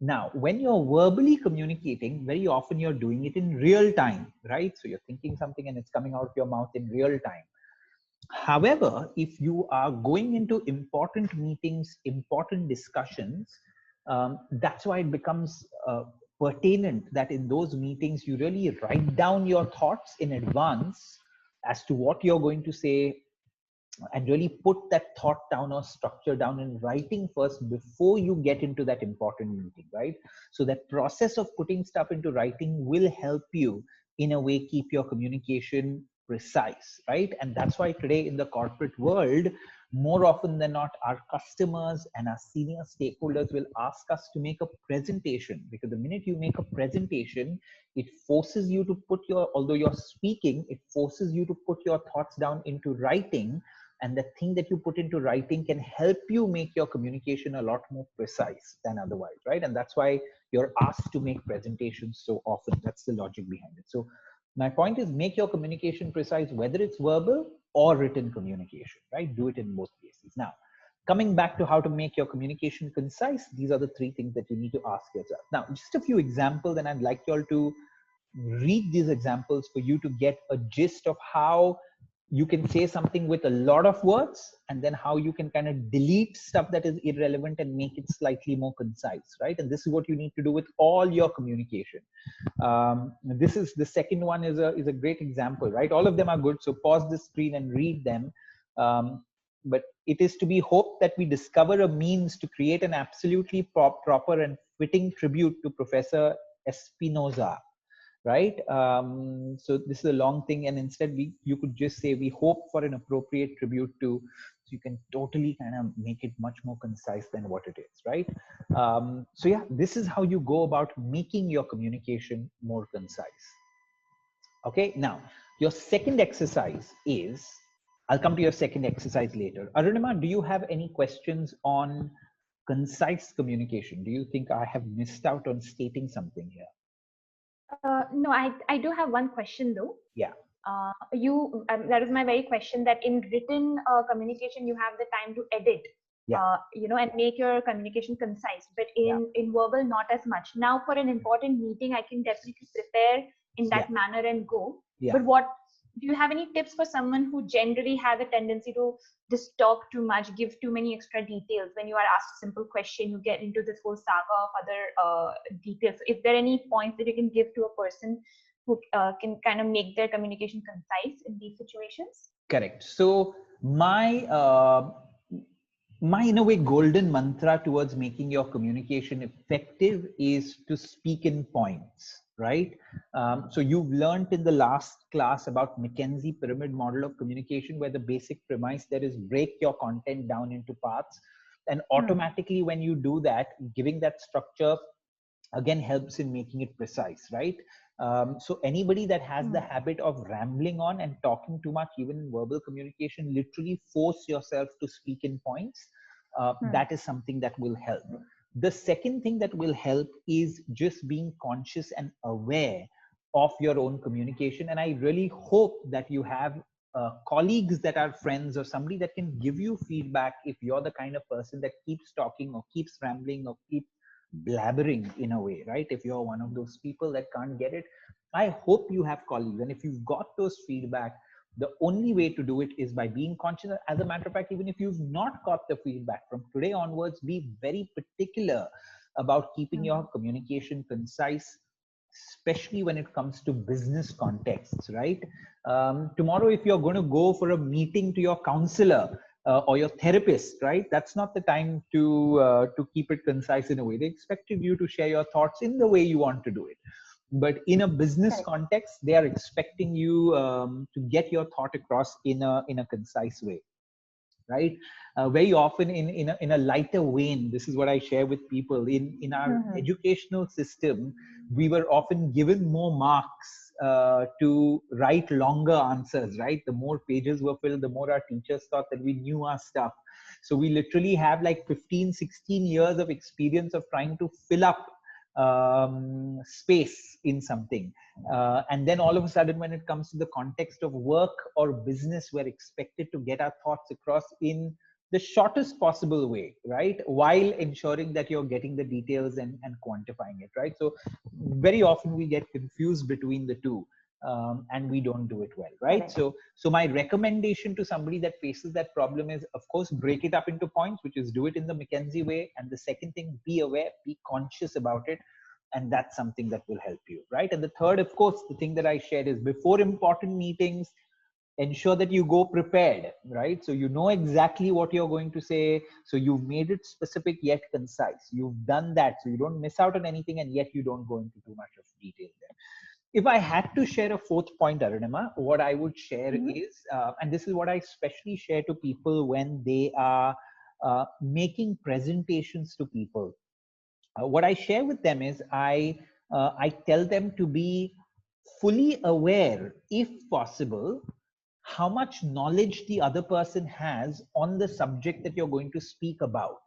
Now, when you're verbally communicating, very often you're doing it in real time, right? So you're thinking something and it's coming out of your mouth in real time. However, if you are going into important meetings, important discussions, that's why it becomes pertinent that in those meetings you really write down your thoughts in advance as to what you're going to say, and really put that thought down or structure down in writing first before you get into that important meeting, right? So that process of putting stuff into writing will help you in a way keep your communication precise, right? And that's why today in the corporate world, more often than not, our customers and our senior stakeholders will ask us to make a presentation, because the minute you make a presentation, it forces you to put your, although you're speaking, it forces you to put your thoughts down into writing. And the thing that you put into writing can help you make your communication a lot more precise than otherwise, right? And that's why you're asked to make presentations so often. That's the logic behind it. So my point is, make your communication precise, whether it's verbal or written communication, right? Do it in both cases. Now, coming back to how to make your communication concise, these are the three things that you need to ask yourself. Now, just a few examples, and I'd like you all to read these examples for you to get a gist of how you can say something with a lot of words, and then how you can kind of delete stuff that is irrelevant and make it slightly more concise, right? And this is what you need to do with all your communication. This is the second one is a great example, right? All of them are good. So pause the screen and read them. But it is to be hoped that we discover a means to create an absolutely proper and fitting tribute to Professor Espinoza, right? So this is a long thing, and instead you could just say, we hope for an appropriate tribute to, so you can totally kind of make it much more concise than what it is, right? So yeah, this is how you go about making your communication more concise. Okay, now your second exercise is, I'll come to your second exercise later. Arunima, do you have any questions on concise communication? Do you think I have missed out on stating something here? No, I do have one question though. Yeah. That is my very question, that in written communication you have the time to edit, Yeah. and make your communication concise, but in verbal not as much. Now for an important meeting I can definitely prepare in that manner and go. But what do you have any tips for someone who generally has a tendency to just talk too much, give too many extra details? When you are asked a simple question, you get into this whole saga of other details. Is there any points that you can give to a person who can kind of make their communication concise in these situations? Correct. So my in a way golden mantra towards making your communication effective is to speak in points, right? So you've learned in the last class about McKinsey pyramid model of communication, where the basic premise there is break your content down into parts, and automatically when you do that, giving that structure again helps in making it precise, right? So anybody that has the habit of rambling on and talking too much, even in verbal communication, literally force yourself to speak in points. That is something that will help. The second thing that will help is just being conscious and aware of your own communication. And I really hope that you have colleagues that are friends, or somebody that can give you feedback if you're the kind of person that keeps talking or keeps rambling or keeps blabbering in a way, right? If you're one of those people that can't get it, I hope you have colleagues. And if you've got those feedback, the only way to do it is by being conscious. As a matter of fact, even if you've not got the feedback, from today onwards, be very particular about keeping your communication concise, especially when it comes to business contexts, right? Tomorrow, if you're going to go for a meeting to your counselor, or your therapist, right? That's not the time to keep it concise in a way. They expected you to share your thoughts in the way you want to do it. But in a business context, they are expecting you to get your thought across in a concise way, right? Very often in a lighter vein, this is what I share with people. In our educational system, we were often given more marks to write longer answers, right? The more pages were filled, the more our teachers thought that we knew our stuff. So we literally have like 15, 16 years of experience of trying to fill up space in something. And then all of a sudden, when it comes to the context of work or business, we're expected to get our thoughts across in the shortest possible way, right? While ensuring that you're getting the details and quantifying it, right? So very often we get confused between the two. And we don't do it well, right? So my recommendation to somebody that faces that problem is, of course, break it up into points, which is do it in the McKinsey way. And the second thing, be aware, be conscious about it. And that's something that will help you, right? And the third, of course, the thing that I shared is, before important meetings, ensure that you go prepared, right? So you know exactly what you're going to say. So you've made it specific yet concise. You've done that, so you don't miss out on anything, and yet you don't go into too much of detail there. If I had to share a fourth point, Arunima, what I would share Mm-hmm. is, and this is what I especially share to people when they are making presentations to people. What I share with them is I tell them to be fully aware, if possible, how much knowledge the other person has on the subject that you're going to speak about,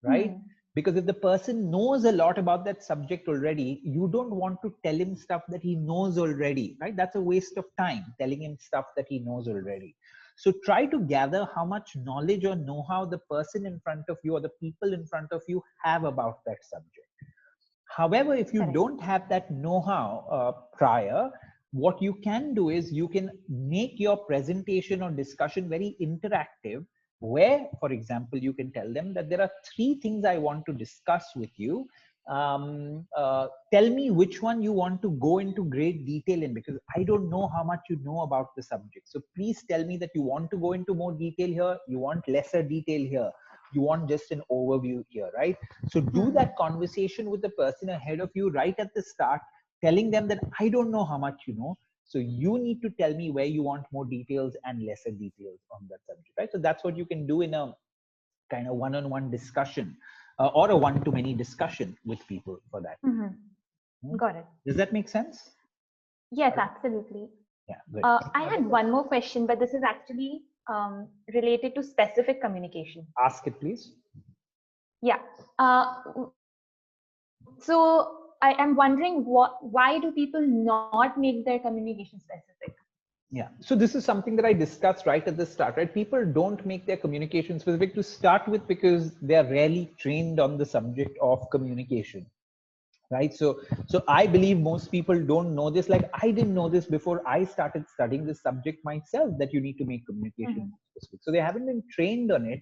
right? Hmm. Because if the person knows a lot about that subject already, you don't want to tell him stuff that he knows already, right? That's a waste of time telling him stuff that he knows already. So try to gather how much knowledge or know-how the person in front of you or the people in front of you have about that subject. However, if you Correct. don't have that know-how prior, what you can do is you can make your presentation or discussion very interactive, where, for example, you can tell them that there are three things I want to discuss with you. Tell me which one you want to go into great detail in, because I don't know how much you know about the subject. So please tell me that you want to go into more detail here, you want lesser detail here, you want just an overview here, right? So do Hmm. that conversation with the person ahead of you right at the start, telling them that I don't know how much you know. So you need to tell me where you want more details and lesser details on that subject, right? So that's what you can do in a kind of one-on-one discussion or a one-to-many discussion with people for that. Mm-hmm. Hmm? Got it. Does that make sense? Yes, absolutely. Yeah, good. I Any other had one questions? more question, but this is actually related to specific communication. Ask it, please. Yeah. So I am wondering why do people not make their communication specific? Yeah. So this is something that I discussed right at the start, right? People don't make their communication specific to start with because they are rarely trained on the subject of communication, right? So I believe most people don't know this. Like I didn't know this before I started studying this subject myself, that you need to make communication Mm-hmm. specific. So they haven't been trained on it.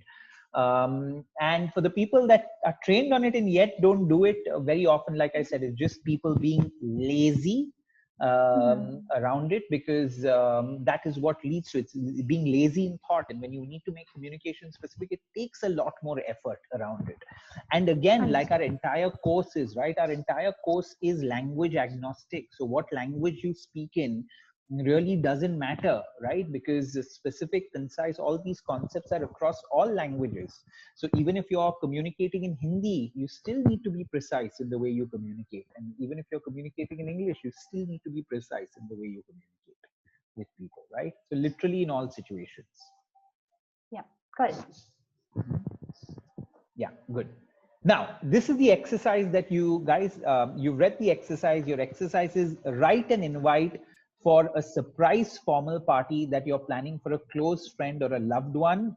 And for the people that are trained on it and yet don't do it, very often, like I said, it's just people being lazy Mm-hmm. around it, because that is what leads to it, being lazy in thought. And when you need to make communication specific, it takes a lot more effort around it. And again, like our Understood. entire course is, right, our entire course is language agnostic. So what language you speak in really doesn't matter, right? Because the specific, concise, all these concepts are across all languages. So even if you're communicating in Hindi, you still need to be precise in the way you communicate. And even if you're communicating in English, you still need to be precise in the way you communicate with people, right? So literally in all situations. Yeah. Got it. Yeah, good. Now, this is the exercise that you guys, you've read the exercise. Your exercise is write an invite for a surprise formal party that you're planning for a close friend or a loved one.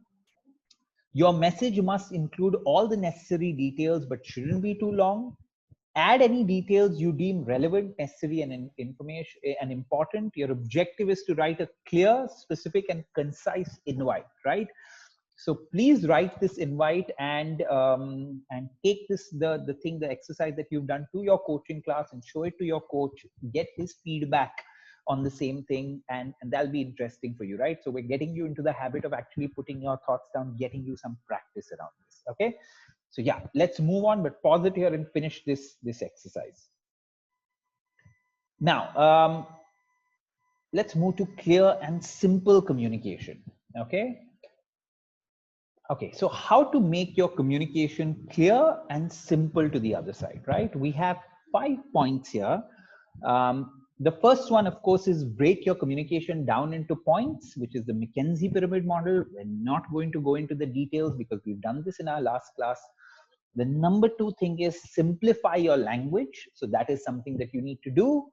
Your message must include all the necessary details, but shouldn't be too long. Add any details you deem relevant, necessary, and information and important. Your objective is to write a clear, specific, and concise invite, right? So please write this invite and take this the exercise that you've done to your coaching class and show it to your coach. Get his feedback on the same thing, and that'll be interesting for you, right? So we're getting you into the habit of actually putting your thoughts down, getting you some practice around this. Okay. So yeah, let's move on, but pause it here and finish this exercise. Now, let's move to clear and simple communication. Okay. Okay, so how to make your communication clear and simple to the other side, right? We have 5 points here. The first one, of course, is break your communication down into points, which is the McKinsey pyramid model. We're not going to go into the details because we've done this in our last class. The number two thing is simplify your language. So that is something that you need to do.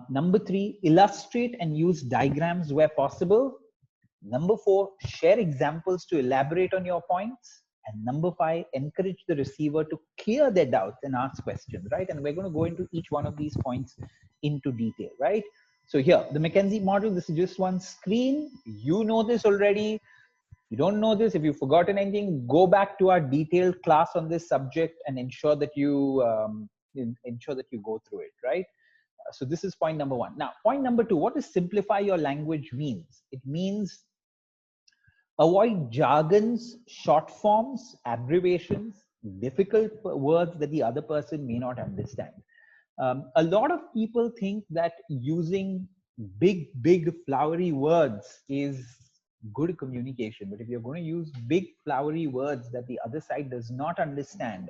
Number three, illustrate and use diagrams where possible. Number four, share examples to elaborate on your points. And number five, encourage the receiver to clear their doubts and ask questions, right? And we're going to go into each one of these points into detail, right? So here, the McKinsey model, this is just one screen. You know this already. If you don't know this, if you've forgotten anything, go back to our detailed class on this subject and ensure that you go through it, right? So this is point number one. Now, point number two, what does simplify your language means? It means avoid jargons, short forms, abbreviations, difficult words that the other person may not understand. A lot of people think that using big flowery words is good communication, but if you're going to use big flowery words that the other side does not understand,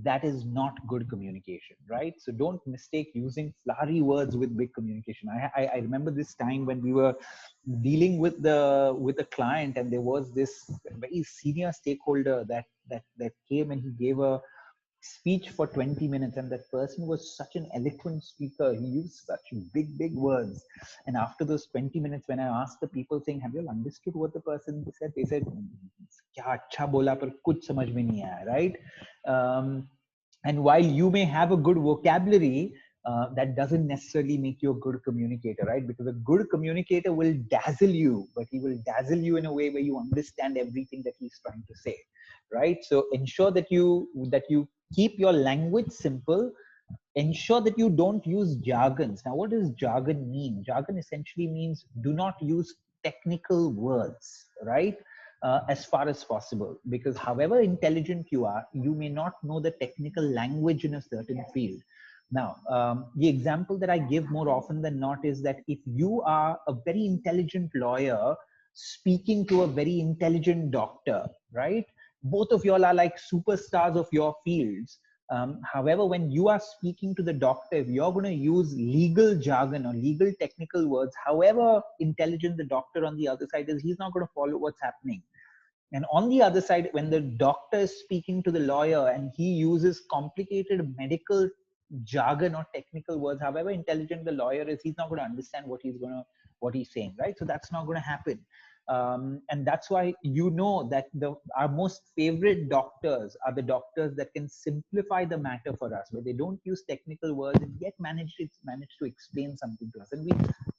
that is not good communication, right? So don't mistake using flowery words with big communication. I remember this time when we were dealing with a client, and there was this very senior stakeholder that came, and he gave a speech for 20 minutes, and that person was such an eloquent speaker. He used such big words, and after those 20 minutes, when I asked the people saying, have you all understood what the person said, they said, kya acha bola par kuch samajh mein nahi aaya, right? um, and while you may have a good vocabulary, that doesn't necessarily make you a good communicator, right? Because a good communicator will dazzle you, but he will dazzle you in a way where you understand everything that he's trying to say, right? So ensure that you keep your language simple. Ensure that you don't use jargons. Now, what does jargon mean? Jargon essentially means do not use technical words, right? As far as possible, because however intelligent you are, you may not know the technical language in a certain field. Now, the example that I give more often than not is that if you are a very intelligent lawyer speaking to a very intelligent doctor, right? Both of y'all are like superstars of your fields. However, when you are speaking to the doctor, if you're going to use legal jargon or legal technical words, however intelligent the doctor on the other side is, he's not going to follow what's happening. And on the other side, when the doctor is speaking to the lawyer and he uses complicated medical jargon or technical words, however intelligent the lawyer is, he's not going to understand what he's saying, right? So that's not going to happen. And that's why that our most favorite doctors are the doctors that can simplify the matter for us, where they don't use technical words and yet manage to explain something to us. And we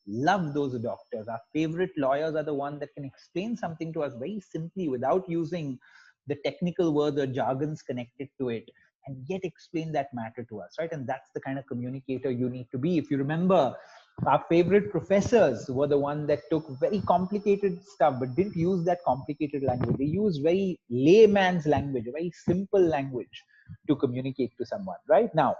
love those doctors. Our favorite lawyers are the ones that can explain something to us very simply without using the technical words or jargons connected to it, and yet explain that matter to us, right? And that's the kind of communicator you need to be. If you remember, our favorite professors were the ones that took very complicated stuff but didn't use that complicated language. They used very layman's language, a very simple language to communicate to someone, right? Now,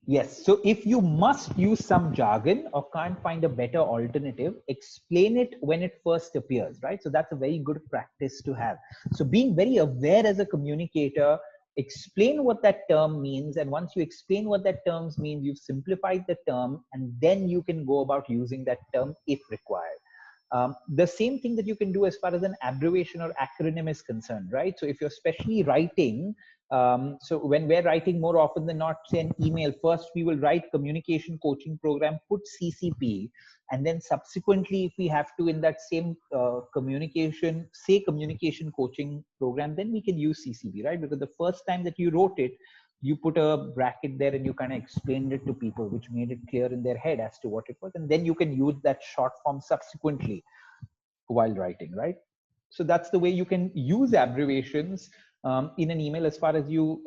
yes, so if you must use some jargon or can't find a better alternative, explain it when it first appears, right? So that's a very good practice to have. So being very aware as a communicator, explain what that term means. And once you explain what that term means, you've simplified the term, and then you can go about using that term if required. The same thing that you can do as far as an abbreviation or acronym is concerned, right? So if you're especially writing, so when we're writing, more often than not, say an email, first we will write communication coaching program, put CCP, and then subsequently, if we have to in that same communication coaching program, then we can use CCP, right? Because the first time that you wrote it, you put a bracket there and you kind of explained it to people, which made it clear in their head as to what it was. And then you can use that short form subsequently while writing, right? So that's the way you can use abbreviations in an email as far as you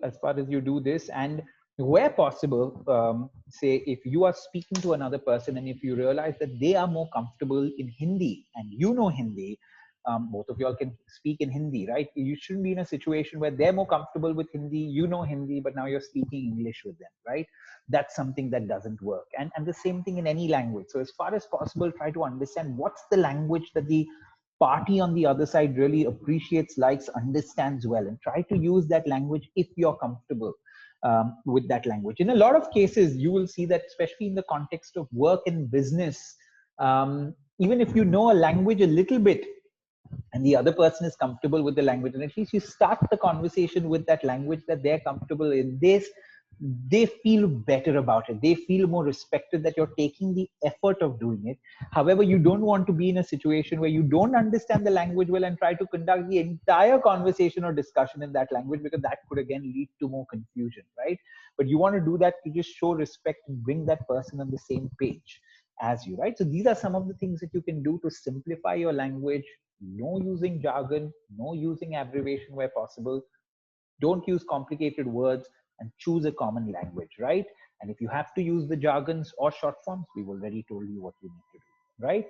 do this. And where possible, say if you are speaking to another person and if you realize that they are more comfortable in Hindi and you know Hindi, both of y'all can speak in Hindi, right? You shouldn't be in a situation where they're more comfortable with Hindi, you know Hindi, but now you're speaking English with them, right? That's something that doesn't work. And the same thing in any language. So as far as possible, try to understand what's the language that the party on the other side really appreciates, likes, understands well, and try to use that language if you're comfortable with that language. In a lot of cases, you will see that, especially in the context of work and business, even if you know a language a little bit, and the other person is comfortable with the language, and at least you start the conversation with that language that they're comfortable in, they feel better about it. They feel more respected that you're taking the effort of doing it. However, you don't want to be in a situation where you don't understand the language well and try to conduct the entire conversation or discussion in that language, because that could again lead to more confusion, right? But you want to do that to just show respect and bring that person on the same page as you, right? So these are some of the things that you can do to simplify your language. No using jargon, no using abbreviation where possible. Don't use complicated words, and choose a common language, right? And if you have to use the jargons or short forms, we've already told you what you need to do, right?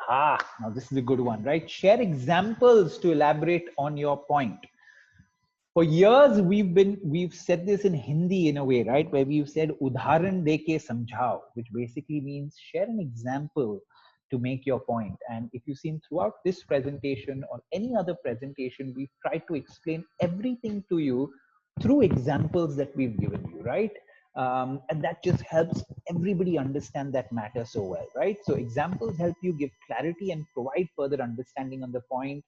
Now this is a good one, right? Share examples to elaborate on your point. For years we've said this in Hindi in a way, right, where we've said udharan de ke samjhao, which basically means share an example to make your point. And if you've seen throughout this presentation or any other presentation, we've tried to explain everything to you through examples that we've given you, right? And that just helps everybody understand that matter so well, right? So examples help you give clarity and provide further understanding on the point.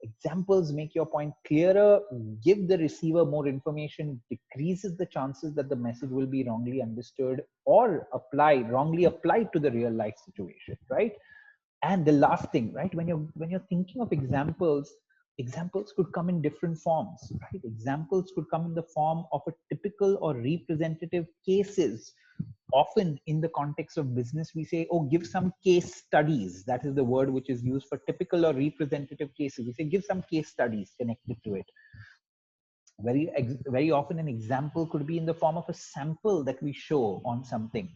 Examples make your point clearer, give the receiver more information, decreases the chances that the message will be wrongly understood or wrongly applied to the real life situation, right? And the last thing, right, when you're thinking of examples, examples could come in different forms, right? Examples could come in the form of a typical or representative cases. Often in the context of business, we say, oh, give some case studies. That is the word which is used for typical or representative cases. We say give some case studies connected to it. Very often an example could be in the form of a sample that we show on something.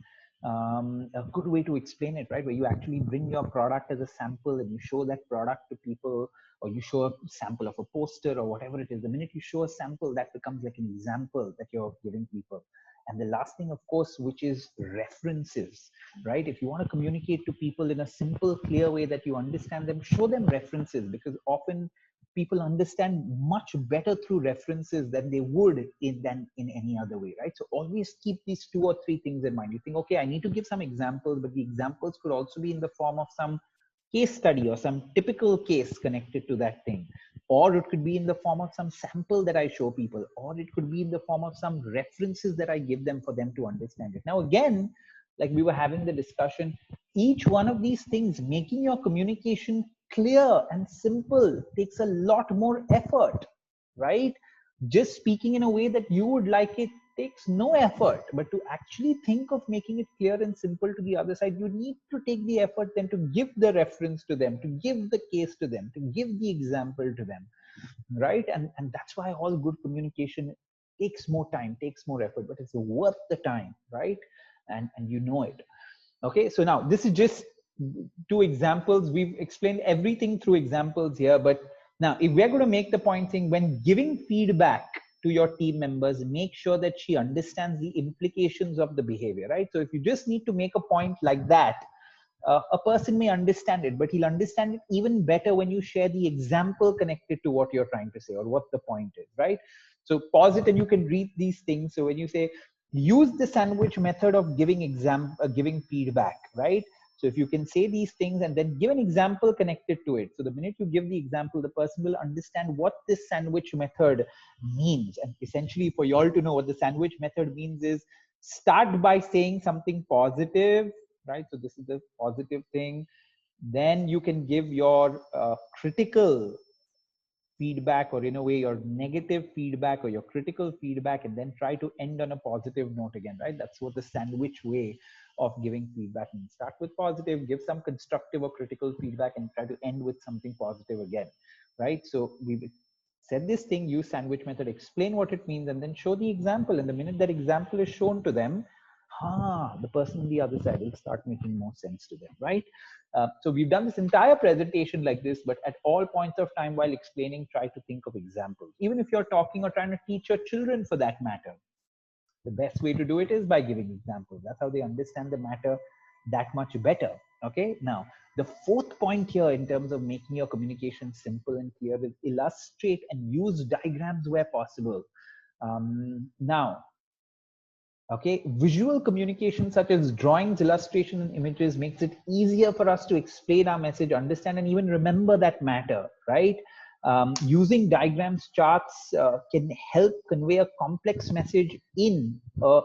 A good way to explain it, right, where you actually bring your product as a sample and you show that product to people, or you show a sample of a poster or whatever it is. The minute you show a sample, that becomes like an example that you're giving people. And the last thing, of course, which is references, right? If you want to communicate to people in a simple, clear way that you understand them, show them references, because often people understand much better through references than they would than in any other way, right? So always keep these 2 or 3 things in mind. You think, okay, I need to give some examples, but the examples could also be in the form of some case study or some typical case connected to that thing, or it could be in the form of some sample that I show people, or it could be in the form of some references that I give them for them to understand it. Now again, like we were having the discussion, each one of these things, making your communication clear and simple, takes a lot more effort, right? Just speaking in a way that you would like it takes no effort, but to actually think of making it clear and simple to the other side, you need to take the effort then to give the reference to them, to give the case to them, to give the example to them, right? And that's why all good communication takes more time, takes more effort, but it's worth the time, right? And you know it. Okay, so now this is just 2 examples. We've explained everything through examples here, but now if we're going to make the point saying, when giving feedback to your team members, make sure that she understands the implications of the behavior, right? So if you just need to make a point like that, a person may understand it, but he'll understand it even better when you share the example connected to what you're trying to say or what the point is, right? So pause it and you can read these things. So when you say, use the sandwich method of giving feedback, right? So if you can say these things and then give an example connected to it, so the minute you give the example, the person will understand what this sandwich method means. And essentially, for you all to know what the sandwich method means is, start by saying something positive, right? So this is the positive thing. Then you can give your critical feedback, or in a way your negative feedback or your critical feedback, and then try to end on a positive note again, right? That's what the sandwich way of giving feedback means. Start with positive, give some constructive or critical feedback, and try to end with something positive again, right? So we've said this thing, use sandwich method, explain what it means, and then show the example. And the minute that example is shown to them, the person on the other side will start making more sense to them, right? So we've done this entire presentation like this, but at all points of time while explaining, try to think of examples. Even if you're talking or trying to teach your children for that matter, the best way to do it is by giving examples. That's how they understand the matter that much better. Okay, now the 4th point here in terms of making your communication simple and clear is illustrate and use diagrams where possible. Now, okay, visual communication such as drawings, illustration, and images makes it easier for us to explain our message, understand, and even remember that matter, right? Using diagrams, charts can help convey a complex message in a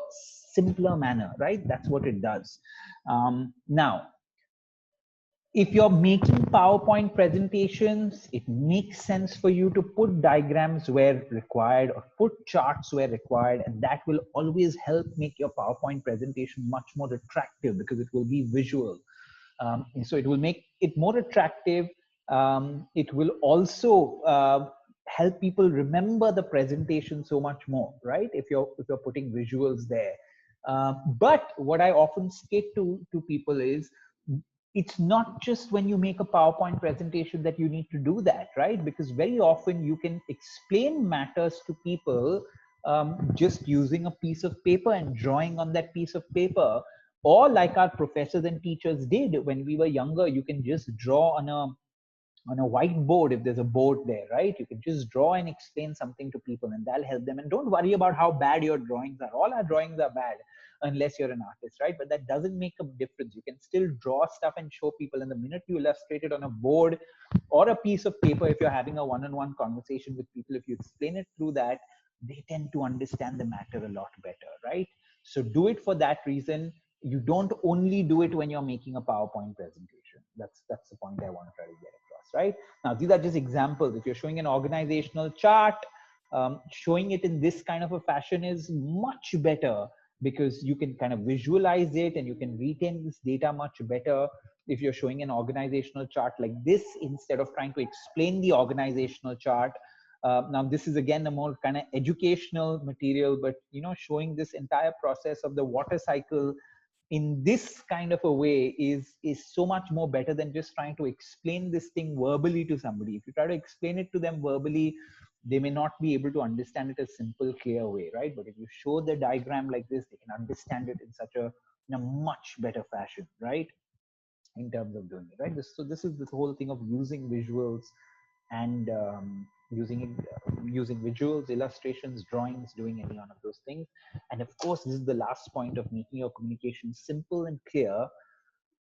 simpler manner, right? That's what it does. Now, if you're making PowerPoint presentations, it makes sense for you to put diagrams where required or put charts where required, and that will always help make your PowerPoint presentation much more attractive because it will be visual. So it will make it more attractive. It will also help people remember the presentation so much more, right? If you're putting visuals there. But what I often state to people is, it's not just when you make a PowerPoint presentation that you need to do that, right? Because very often you can explain matters to people just using a piece of paper and drawing on that piece of paper, or like our professors and teachers did when we were younger. You can just draw on a whiteboard if there's a board there, right? You can just draw and explain something to people, and that'll help them. And don't worry about how bad your drawings are. All our drawings are bad unless you're an artist, right? But that doesn't make a difference. You can still draw stuff and show people. And the minute you illustrate it on a board or a piece of paper, if you're having a one-on-one conversation with people, if you explain it through that, they tend to understand the matter a lot better, right? So do it for that reason. You don't only do it when you're making a PowerPoint presentation. That's the point I want to try to get across, right? Now, these are just examples. If you're showing an organizational chart, showing it in this kind of a fashion is much better, because you can kind of visualize it and you can retain this data much better if you're showing an organizational chart like this, instead of trying to explain the organizational chart. Now, this is again a more kind of educational material, but showing this entire process of the water cycle in this kind of a way is so much more better than just trying to explain this thing verbally to somebody. If you try to explain it to them verbally, they may not be able to understand it a simple, clear way, right? But if you show the diagram like this, they can understand it in such in a much better fashion, right? In terms of doing it, right? So this is the whole thing of using visuals and using visuals, illustrations, drawings, doing any one of those things. And of course, this is the last point of making your communication simple and clear.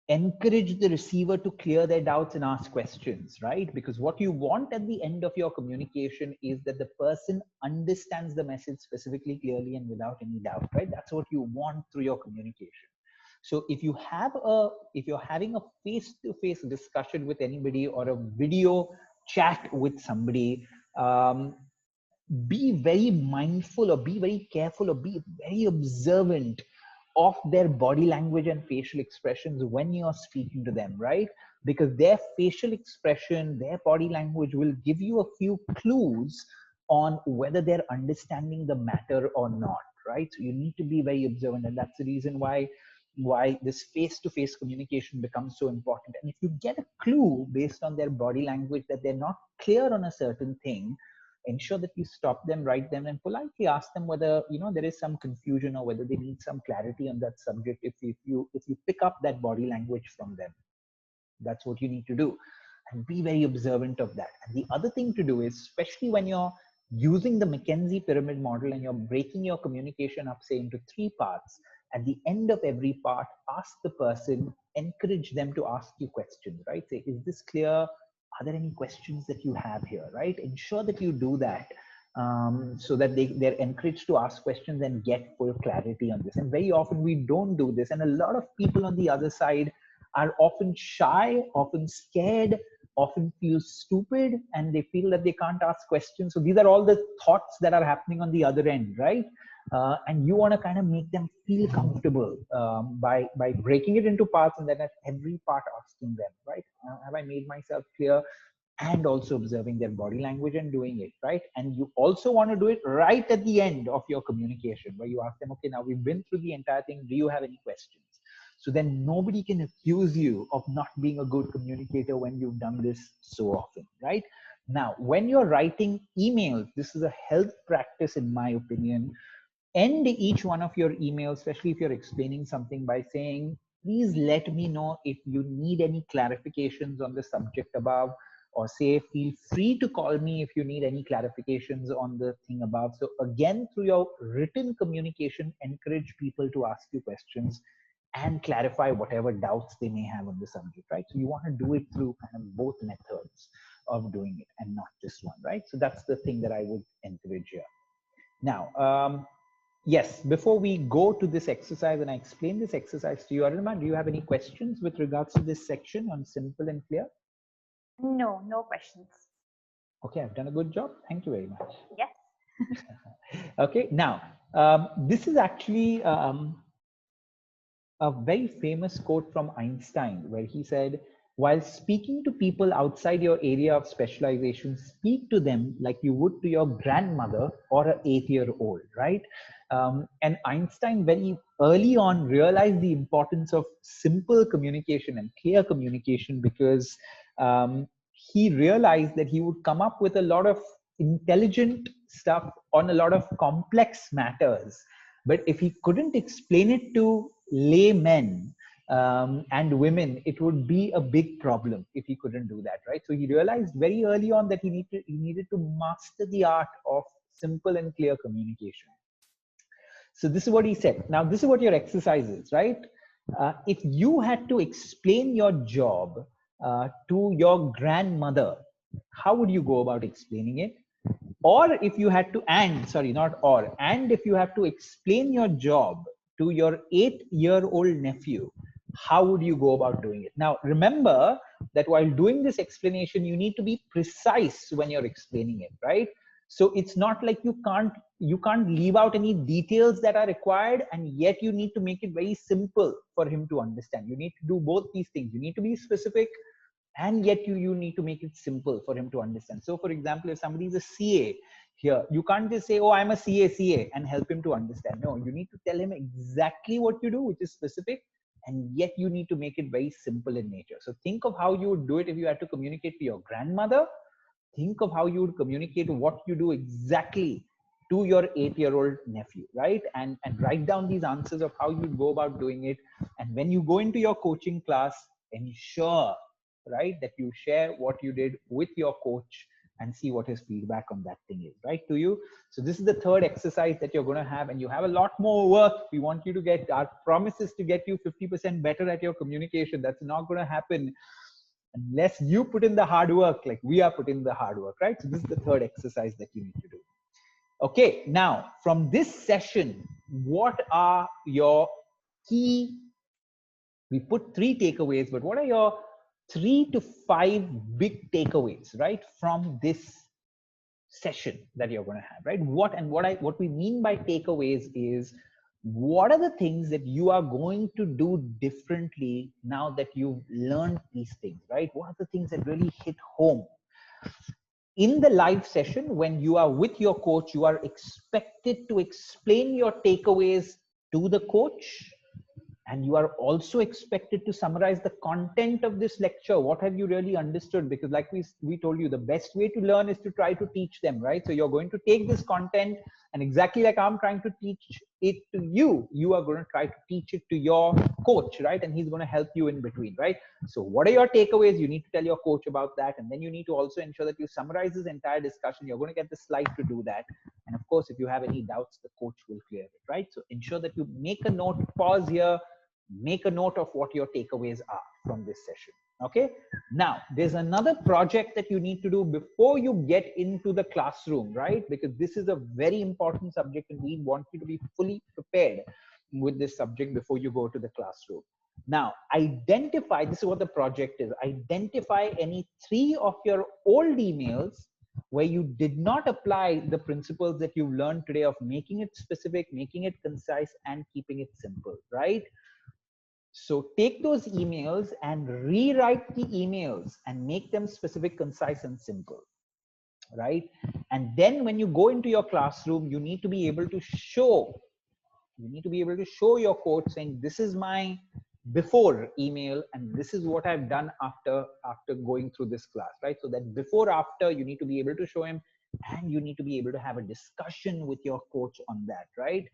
Encourage the receiver to clear their doubts and ask questions, right? Because what you want at the end of your communication is that the person understands the message specifically, clearly, and without any doubt, right? That's what you want through your communication. So if you're having a face-to-face discussion with anybody or a video chat with somebody, be very mindful or be very careful or be very observant of their body language and facial expressions when you're speaking to them, right? Because their facial expression, their body language will give you a few clues on whether they're understanding the matter or not, right? So you need to be very observant, and that's the reason why this face-to-face communication becomes so important. And if you get a clue based on their body language that they're not clear on a certain thing, ensure that you stop them, write them, and politely ask them whether there is some confusion or whether they need some clarity on that subject. If you pick up that body language from them, that's what you need to do, and be very observant of that. And the other thing to do is, especially when you're using the McKenzie pyramid model and you're breaking your communication up, say, into 3 parts, at the end of every part, ask the person, encourage them to ask you questions, right? Say, is this clear? Are there any questions that you have here, right? Ensure that you do that, so that they're encouraged to ask questions and get full clarity on this. And very often we don't do this. And a lot of people on the other side are often shy, often scared, often feel stupid, and they feel that they can't ask questions. So these are all the thoughts that are happening on the other end, right? And you want to kind of make them feel comfortable by breaking it into parts, and then at every part asking them, right? Have I made myself clear? And also observing their body language and doing it, right? And you also want to do it right at the end of your communication, where you ask them, okay, now we've been through the entire thing. Do you have any questions? So then nobody can accuse you of not being a good communicator when you've done this so often, right? Now, when you're writing emails, this is a health practice, in my opinion. End each one of your emails, especially if you're explaining something, by saying, please let me know if you need any clarifications on the subject above, or say, feel free to call me if you need any clarifications on the thing above. So again, through your written communication, encourage people to ask you questions and clarify whatever doubts they may have on the subject, right? So you want to do it through kind of both methods of doing it and not just one, right? So that's the thing that I would encourage here. Now, yes, before we go to this exercise and I explain this exercise to you, Arunima, do you have any questions with regards to this section on simple and clear? No, no questions. Okay, I've done a good job. Thank you very much. Yes. Okay, now, this is actually a very famous quote from Einstein, where he said, While speaking to people outside your area of specialization, speak to them like you would to your grandmother or an 8-year-old, right? And Einstein very early on realized the importance of simple communication and clear communication, because he realized that he would come up with a lot of intelligent stuff on a lot of complex matters. But if he couldn't explain it to laymen, and women, it would be a big problem if he couldn't do that, right? So he realized very early on that he needed to master the art of simple and clear communication. So this is what he said. Now, this is what your exercise is, right? If you had to explain your job to your grandmother, how would you go about explaining it? Or if you had to, and sorry, not or, and if you have to explain your job to your 8-year-old nephew, how would you go about doing it? Now, remember that while doing this explanation, you need to be precise when you're explaining it, right? So it's not like you can't leave out any details that are required, and yet you need to make it very simple for him to understand. You need to do both these things. You need to be specific, and yet you need to make it simple for him to understand. So for example, if somebody is a CA here, you can't just say, oh, I'm a CA, and help him to understand. No, you need to tell him exactly what you do, which is specific, and yet you need to make it very simple in nature. So think of how you would do it if you had to communicate to your grandmother. Think of how you would communicate what you do exactly to your 8-year-old nephew, right? And write down these answers of how you go about doing it. And when you go into your coaching class, ensure, right, that you share what you did with your coach and see what his feedback on that thing is, right, to you. So this is the third exercise that you're going to have, and you have a lot more work. We want you to get, our promise is to get you 50% better at your communication. That's not going to happen unless you put in the hard work, like we are putting the hard work, right? So this is the third exercise that you need to do. Okay, now from this session, what are your key, we put 3 takeaways, but what are your 3 to 5 big takeaways, right, from this session that you're going to have, right? What we mean by takeaways is, what are the things that you are going to do differently now that you've learned these things, right? What are the things that really hit home? In the live session, when you are with your coach, you are expected to explain your takeaways to the coach, and you are also expected to summarize the content of this lecture. What have you really understood? Because like we told you, the best way to learn is to try to teach them, right? So you're going to take this content, and exactly like I'm trying to teach it to you, you are going to try to teach it to your coach, right? And he's going to help you in between, right? So what are your takeaways? You need to tell your coach about that. And then you need to also ensure that you summarize this entire discussion. You're going to get the slide to do that. And of course, if you have any doubts, the coach will clear it, right? So ensure that you make a note, pause here, make a note of what your takeaways are from this session. Okay, now there's another project that you need to do before you get into the classroom, right? Because this is a very important subject, and we want you to be fully prepared with this subject before you go to the classroom. Now, identify, this is what the project is, identify any 3 of your old emails where you did not apply the principles that you've learned today of making it specific, making it concise, and keeping it simple, right? So take those emails and rewrite the emails and make them specific, concise, and simple, right? And then when you go into your classroom, you need to be able to show, your coach saying, this is my before email, and this is what I've done after going through this class, right? So that before, after, you need to be able to show him, and you need to be able to have a discussion with your coach on that, right?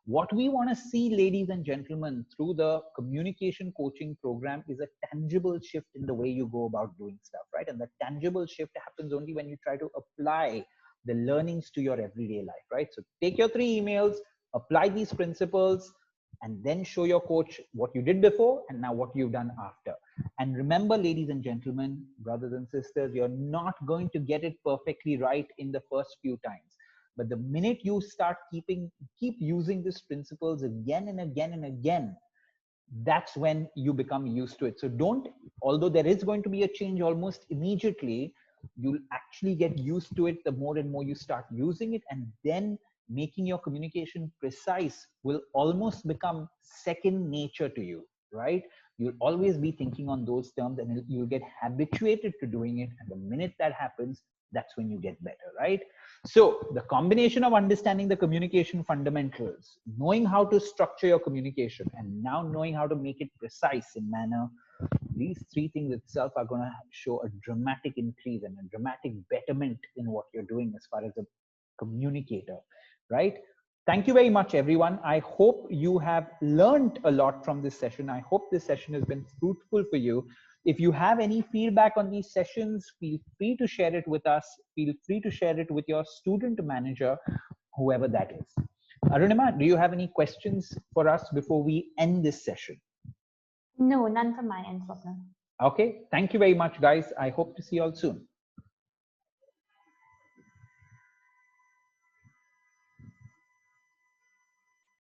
What we want to see, ladies and gentlemen, through the communication coaching program is a tangible shift in the way you go about doing stuff, right? And the tangible shift happens only when you try to apply the learnings to your everyday life, right? So take your 3 emails, apply these principles, and then show your coach what you did before and now what you've done after. And remember, ladies and gentlemen, brothers and sisters, you're not going to get it perfectly right in the first few times. But the minute you start keep using these principles again and again and again, that's when you become used to it. So don't, although there is going to be a change almost immediately, you'll actually get used to it the more and more you start using it. And then making your communication precise will almost become second nature to you, right? You'll always be thinking on those terms, and you'll get habituated to doing it. And the minute that happens, that's when you get better, right? So the combination of understanding the communication fundamentals, knowing how to structure your communication, and now knowing how to make it precise in manner, these three things itself are going to show a dramatic increase and a dramatic betterment in what you're doing as far as a communicator, right? Thank you very much, everyone. I hope you have learned a lot from this session. I hope this session has been fruitful for you. If you have any feedback on these sessions, feel free to share it with us. Feel free to share it with your student manager, whoever that is. Arunima, do you have any questions for us before we end this session? No, none from my end, Swapnil. Okay, thank you very much, guys. I hope to see you all soon.